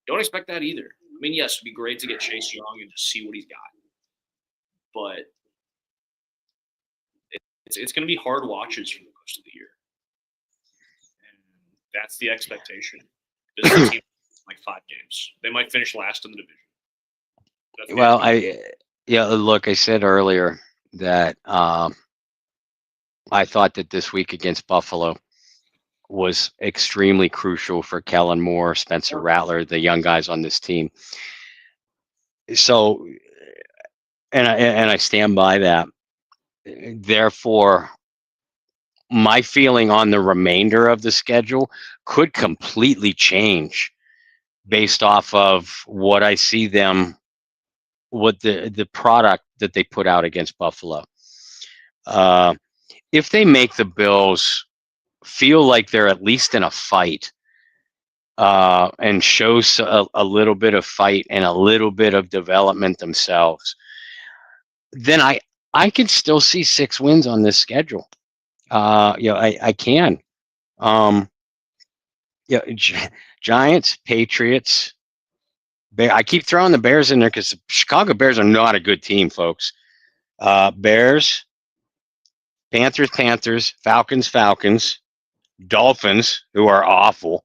Don't expect that either. I mean, yes, it'd be great to get Chase Young and just see what he's got. But it's going to be hard watches for the rest of the year. And that's the expectation. This is a team like 5 games. They might finish last in the division. Well, look, I said earlier that I thought that this week against Buffalo was extremely crucial for Kellen Moore, Spencer Rattler, the young guys on this team. So, and I stand by that. Therefore, my feeling on the remainder of the schedule could completely change based off of what I see them, what the product that they put out against Buffalo. If they make the Bills feel like they're at least in a fight and shows a little bit of fight and a little bit of development themselves, then I can still see 6 wins on this schedule. I can. Giants, Patriots. I keep throwing the Bears in there because the Chicago Bears are not a good team, folks. Bears, Panthers, Falcons, Dolphins, who are awful,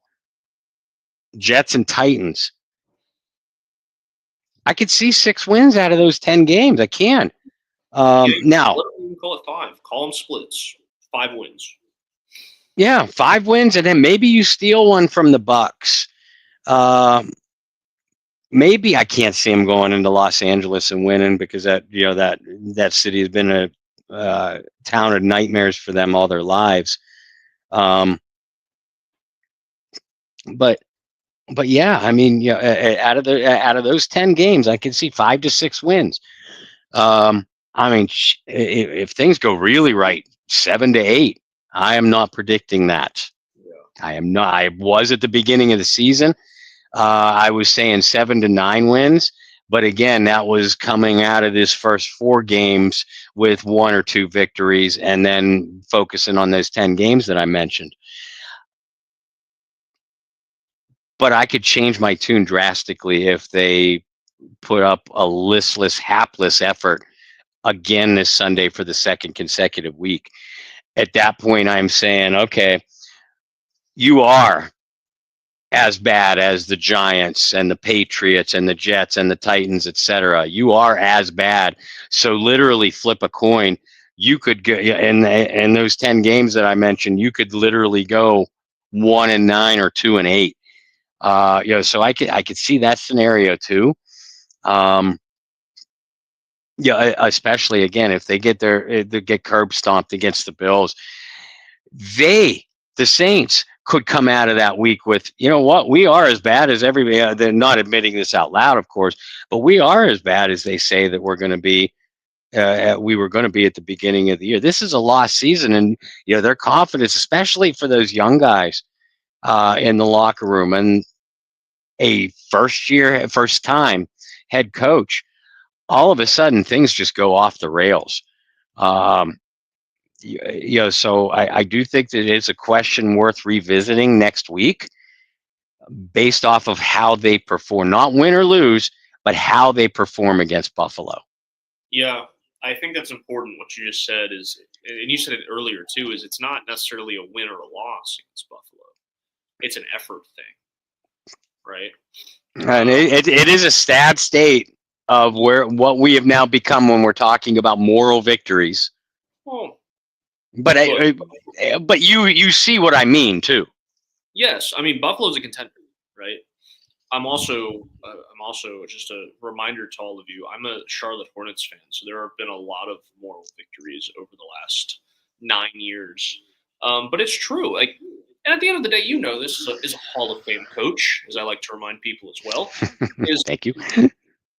Jets and Titans. I could see 6 wins out of those 10 games. I can. Now, call it 5. Call them splits. 5 wins. Yeah, 5 wins, and then maybe you steal one from the Bucks. Maybe I can't see them going into Los Angeles and winning because that city has been a town of nightmares for them all their lives. But yeah, I mean, out of those 10 games, I can see 5 to 6 wins. I mean, if things go really right, 7 to 8. I am not predicting that. I am not. I was at the beginning of the season. I was saying 7 to 9 wins, but again, that was coming out of this first 4 games with 1 or 2 victories, and then focusing on those 10 games that I mentioned. But I could change my tune drastically if they put up a listless, hapless effort again this Sunday for the second consecutive week. At that point, I'm saying, okay, you are as bad as the Giants and the Patriots and the Jets and the Titans, etc. You are as bad. So literally flip a coin. You could go in those 10 games that I mentioned, you could literally go 1-9 or 2-8. So I could see that scenario too. Especially again if they get curb stomped against the Bills, the Saints could come out of that week with, you know what, we are as bad as everybody. They're not admitting this out loud, of course, but we are as bad as they say that we're going to be. We were going to be at the beginning of the year. This is a lost season, and their confidence, especially for those young guys in the locker room, and a first time head coach, all of a sudden things just go off the rails. So I do think that it's a question worth revisiting next week based off of how they perform, not win or lose, but how they perform against Buffalo. Yeah, I think that's important. What you just said is, and you said it earlier too, is it's not necessarily a win or a loss against Buffalo. It's an effort thing, right? And it is a sad state of what we have now become when we're talking about moral victories. Well, but you see what I mean too. Yes, I mean Buffalo's a contender, right? I'm also just a reminder to all of you. I'm a Charlotte Hornets fan, so there have been a lot of moral victories over the last 9 years. But it's true, and at the end of the day, this is a Hall of Fame coach, as I like to remind people as well. Thank you.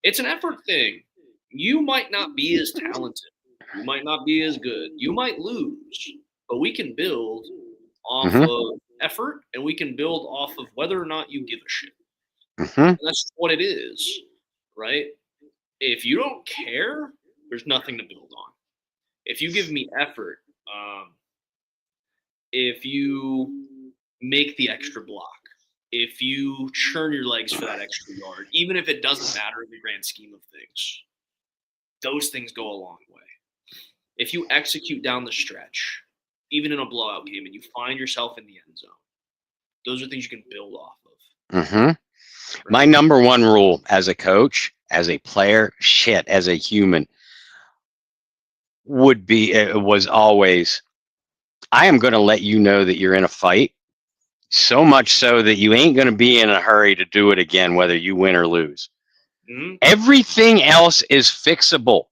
It's an effort thing. You might not be as talented. You might not be as good. You might lose, but we can build off of effort, and we can build off of whether or not you give a shit. And that's what it is, right? If you don't care, there's nothing to build on. If you give me effort, if you make the extra block, if you churn your legs for that extra yard, even if it doesn't matter in the grand scheme of things, those things go a long way. If you execute down the stretch, even in a blowout game, and you find yourself in the end zone, those are things you can build off of. Right? My number one rule as a coach, as a player, as a human, was always, I am going to let you know that you're in a fight, so much so that you ain't going to be in a hurry to do it again, whether you win or lose. Mm-hmm. Everything else is fixable.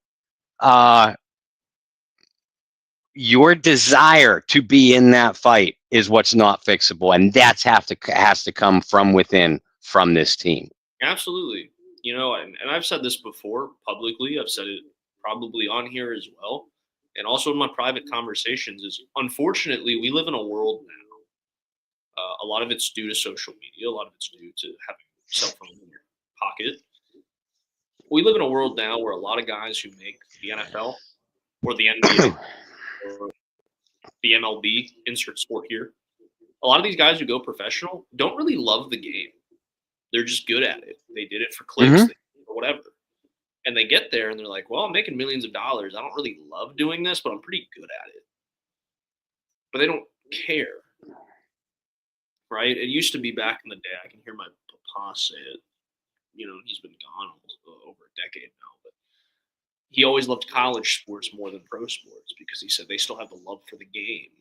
Your desire to be in that fight is what's not fixable, and that's has to come from within, from this team. Absolutely. And I've said this before publicly. I've said it probably on here as well, and also in my private conversations, is unfortunately we live in a world now. A lot of it's due to social media. A lot of it's due to having a cell phone in your pocket. We live in a world now where a lot of guys who make the NFL or the NBA or the MLB, insert sport here, a lot of these guys who go professional don't really love the game. They're just good at it. They did it for clicks or whatever. And they get there and they're like, well, I'm making millions of dollars. I don't really love doing this, but I'm pretty good at it. But they don't care. Right? It used to be back in the day. I can hear my papa say it. He's been gone almost over a decade now. But he always loved college sports more than pro sports because he said they still have the love for the game.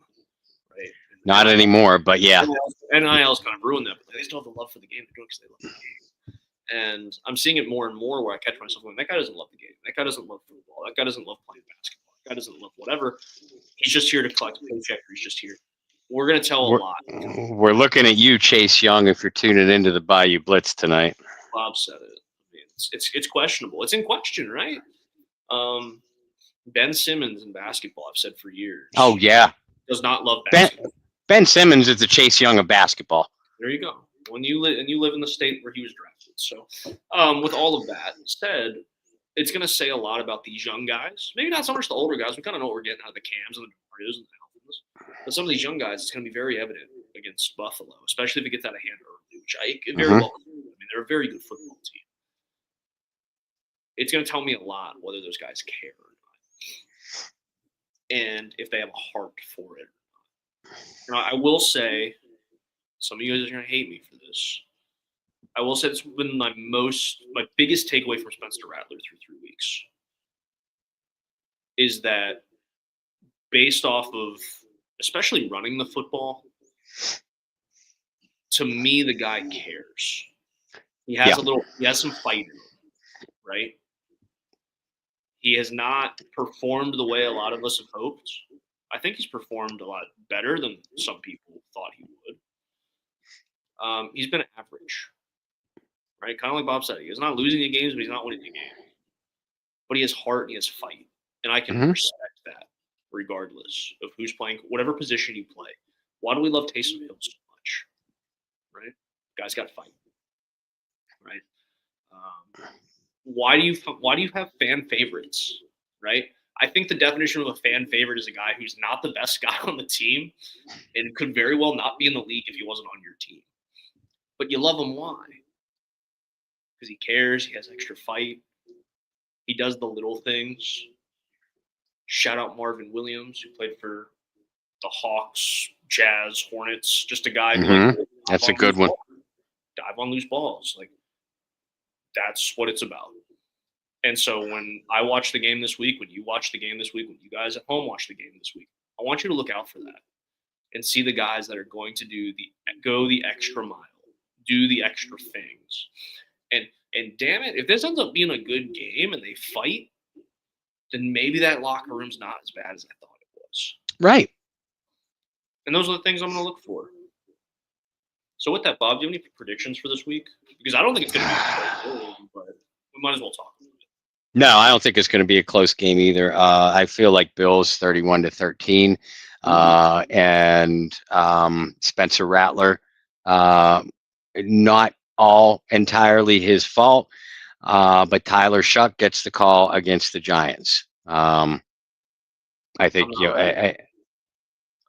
Right? Not anymore, but yeah. NIL's kind of ruined that, but they still have the love for the game. They're doing it because they love the game. And I'm seeing it more and more where I catch myself going, that guy doesn't love the game. That guy doesn't love football. That guy doesn't love playing basketball. That guy doesn't love whatever. He's just here to collect a paycheck, or he's just here. We're going to tell a lot. We're looking at you, Chase Young, if you're tuning into the Bayou Blitz tonight. Bob said it. I mean, it's questionable. It's in question, right? Ben Simmons in basketball, I've said for years. Oh, yeah. Does not love basketball. Ben Simmons is the Chase Young of basketball. There you go. When you live in the state where he was drafted. So, with all of that said, it's going to say a lot about these young guys. Maybe not so much the older guys. We kind of know what we're getting out of the Cams and the Marios and the Alphins. But some of these young guys, it's going to be very evident against Buffalo, especially if it gets out of hand early, which I very well could. I mean, they're a very good football team. It's going to tell me a lot whether those guys care or not, and if they have a heart for it. Now, I will say, some of you guys are going to hate me for this. I will say it's been my biggest takeaway from Spencer Rattler through 3 weeks is that based off of especially running the football, to me, the guy cares. He has he has some fight in him, right? He has not performed the way a lot of us have hoped. I think he's performed a lot better than some people thought he would. He's been average, right? Kind of like Bob said, he's not losing the games, but he's not winning the game. But he has heart and he has fight, and I can respect that regardless of who's playing, whatever position you play. Why do we love Taysom Hill so much, right? Guy's got to fight, right? Why do you have fan favorites, right? I think the definition of a fan favorite is a guy who's not the best guy on the team and could very well not be in the league if he wasn't on your team. But you love him. Why? Because he cares. He has extra fight. He does the little things. Shout out Marvin Williams, who played for the Hawks, Jazz, Hornets. Just a guy who that's a good one. Dive on loose balls. Like, that's what it's about. And so when I watch the game this week, when you watch the game this week, when you guys at home watch the game this week, I want you to look out for that and see the guys that are going to go the extra mile, do the extra things. And damn it, if this ends up being a good game and they fight, then maybe that locker room's not as bad as I thought it was. Right. And those are the things I'm going to look for. So with that, Bob, do you have any predictions for this week? Because I don't think it's going to be good, but we might as well talk about it. No, I don't think it's going to be a close game either. I feel like Bills 31-13, and Spencer Rattler, not all entirely his fault, but Tyler Shuck gets the call against the Giants. I think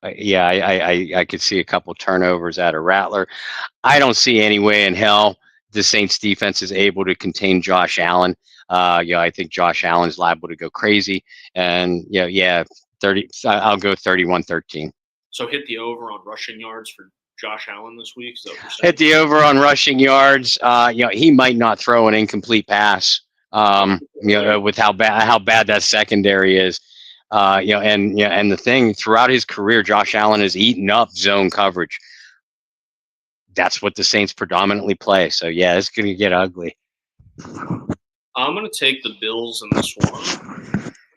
I could see a couple turnovers out of Rattler. I don't see any way in hell the Saints defense is able to contain Josh Allen. I think Josh Allen's liable to go crazy, and 30. I'll go 31-13. So hit the over on rushing yards for Josh Allen this week. So hit the over on rushing yards. He might not throw an incomplete pass. With how bad that secondary is. And the thing throughout his career, Josh Allen has eaten up zone coverage. That's what the Saints predominantly play. So it's going to get ugly. I'm going to take the Bills in this one,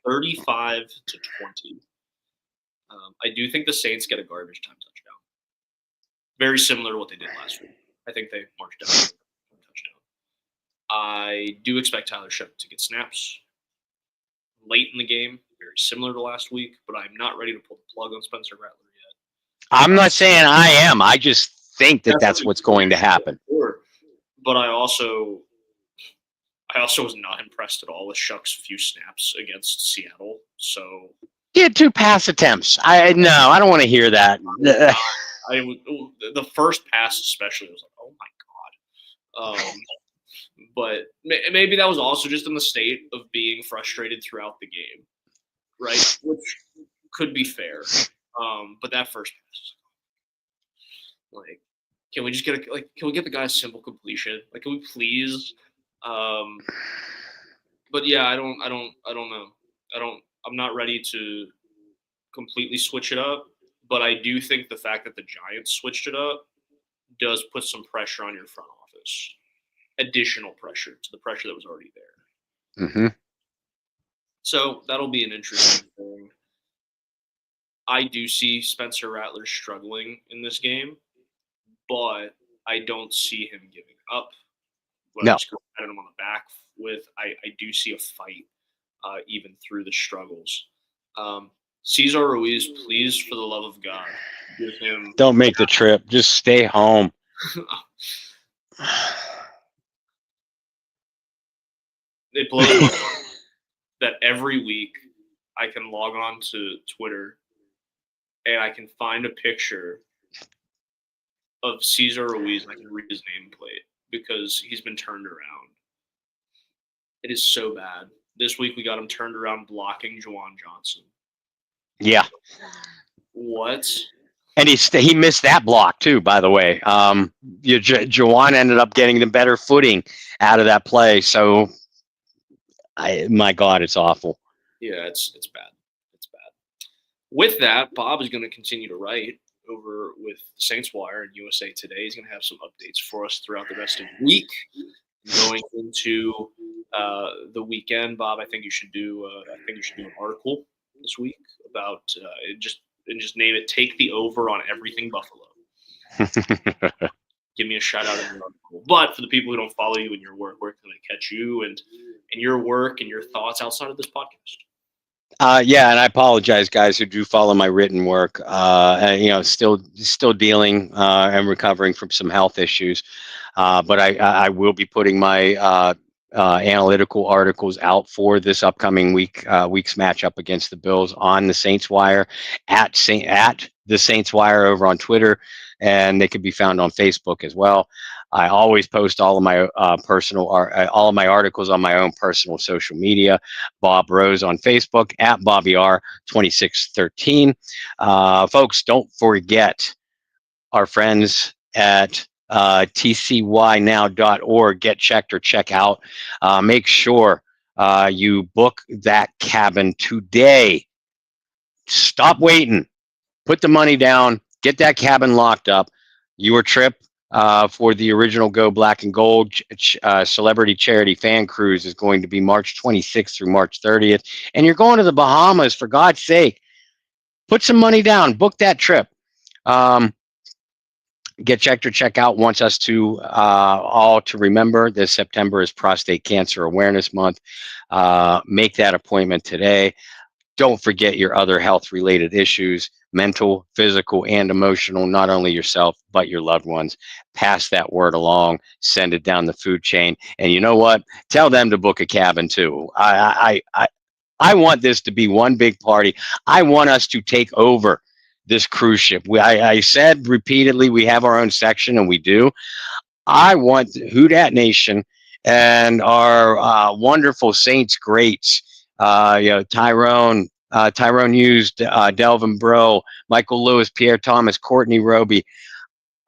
35-20. I do think the Saints get a garbage time touchdown. Very similar to what they did last week. I think they marched down a touchdown. I do expect Tyler Shuck to get snaps late in the game, very similar to last week, but I'm not ready to pull the plug on Spencer Rattler yet. I'm not saying I am. I just think that's what's going to happen. But I also was not impressed at all with Shuck's few snaps against Seattle. So he had 2 pass attempts. I don't want to hear that. The first pass especially, I was like, oh my God. But maybe that was also just in the state of being frustrated throughout the game, right? Which could be fair. But that first pass, like, can we just get can we get the guy a simple completion? Like, can we please? But yeah, I don't know. I'm not ready to completely switch it up, but I do think the fact that the Giants switched it up does put some pressure on your front office. Additional pressure to the pressure that was already there. Mm-hmm. So that'll be an interesting thing. I do see Spencer Rattler struggling in this game, but I don't see him giving up. No. Pat him on the back with. I do see a fight even through the struggles. Cesar Ruiz, please, for the love of God, give him. Don't make the trip. Just stay home. It blows my mind that every week I can log on to Twitter and I can find a picture of Cesar Ruiz and I can read his nameplate because he's been turned around. It is so bad. This week we got him turned around blocking Juwan Johnson. Yeah. What? And he missed that block too, by the way. Juwan ended up getting the better footing out of that play. So, my God, it's awful. Yeah, it's bad. It's bad. With that, Bob is going to continue to write over with Saints Wire and USA Today. He's going to have some updates for us throughout the rest of the week. Going into the weekend, Bob, I think you should do an article this week about just name it "Take the Over on Everything Buffalo." Give me a shout out in the article. But for the people who don't follow you in your work, where can they catch you and your work and your thoughts outside of this podcast? Yeah, and I apologize, guys, who do follow my written work. Still dealing and recovering from some health issues, but I will be putting my analytical articles out for this upcoming week's matchup against the Bills on the Saints Wire at the Saints Wire over on Twitter, and they can be found on Facebook as well. I always post all of my all of my articles on my own personal social media. Bob Rose on Facebook at BobbyR2613. Folks, don't forget our friends at tcynow.org. Get checked or check out. Make sure you book that cabin today. Stop waiting. Put the money down. Get that cabin locked up. Your trip for the original Go Black and Gold Celebrity Charity Fan Cruise is going to be March 26th through March 30th. And you're going to the Bahamas, for God's sake. Put some money down. Book that trip. Get checked or check out wants us to all to remember this September is Prostate Cancer Awareness Month. Make that appointment today. Don't forget your other health-related issues, mental, physical, and emotional, not only yourself, but your loved ones. Pass that word along, send it down the food chain. And you know what? Tell them to book a cabin too. I want this to be one big party. I want us to take over this cruise ship. I said repeatedly, we have our own section, and we do. I want Who Dat Nation and our wonderful Saints greats, Tyrone Hughes, Delvin Breaux, Michael Lewis, Pierre Thomas, Courtney Roby.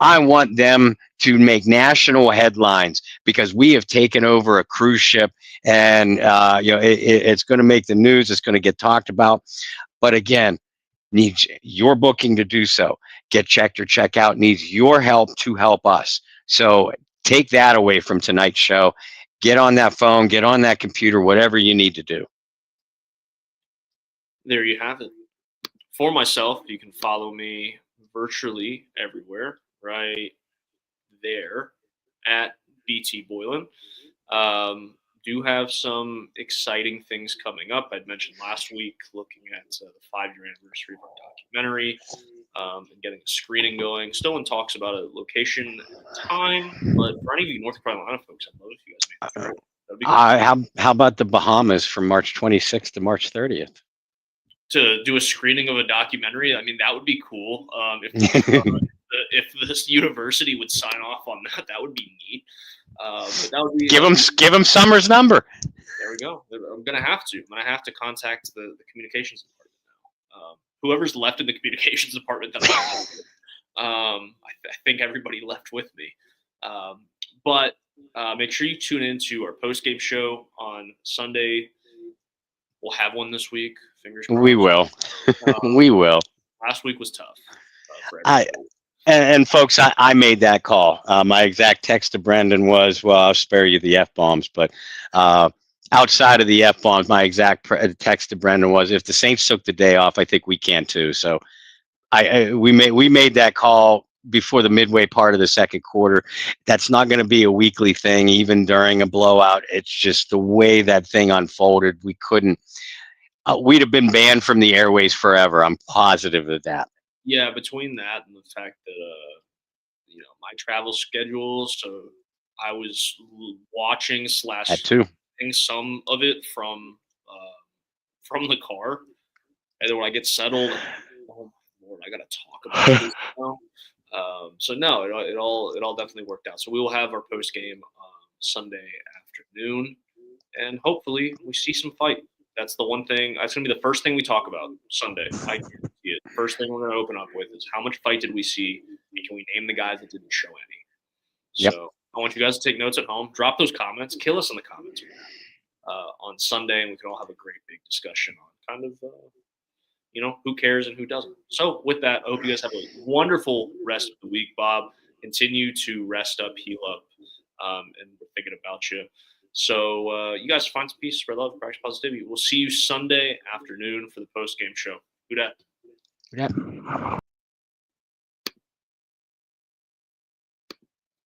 I want them to make national headlines because we have taken over a cruise ship, and it's going to make the news. It's going to get talked about. But again, needs your booking to do so. Get checked or check out needs your help to help us. So take that away from tonight's show. Get on that phone, get on that computer, whatever you need to do. There you have it. For myself, you can follow me virtually everywhere, right there at BT Boylan. Do have some exciting things coming up. I'd mentioned last week looking at the 5-year anniversary of our documentary and getting a screening going. Still in talks about a location and time, but for any of you North Carolina folks, I'd love if you guys made the trip. That'd be good. How about the Bahamas from March 26th to March 30th? To do a screening of a documentary, I mean, that would be cool. If this university would sign off on that, that would be neat. But that would be give them Summer's number. There we go. I'm gonna have to contact the communications department now. Whoever's left in the communications department that I think everybody left with me. But make sure you tune into our post-game show on Sunday. We'll have one this week. Fingers crossed. We will. We will. Last week was tough. And folks, I made that call. My exact text to Brendan was, well, I'll spare you the F-bombs. But outside of the F-bombs, my exact text to Brendan was, if the Saints took the day off, I think we can too. So we made that call before the midway part of the second quarter. That's not going to be a weekly thing, even during a blowout. It's just the way that thing unfolded. We couldn't. we'd have been banned from the airways forever. I'm positive of that. Yeah, between that and the fact that my travel schedule, so I was watching / That too. some of it from the car, and then when I get settled, oh my Lord, I gotta talk about this now. So no, it all definitely worked out. So we will have our post game Sunday afternoon, and hopefully we see some fight. That's the one thing. That's gonna be the first thing we talk about Sunday. I guarantee it. First thing we're gonna open up with is how much fight did we see, and can we name the guys that didn't show any? Yep. So I want you guys to take notes at home. Drop those comments. Kill us in the comments on Sunday, and we can all have a great big discussion on kind of who cares and who doesn't. So with that, I hope you guys have a wonderful rest of the week, Bob. Continue to rest up, heal up, and we're thinking about you. So you guys find some peace, spread love, practice positivity. We'll see you Sunday afternoon for the post-game show. Who dat? Yeah.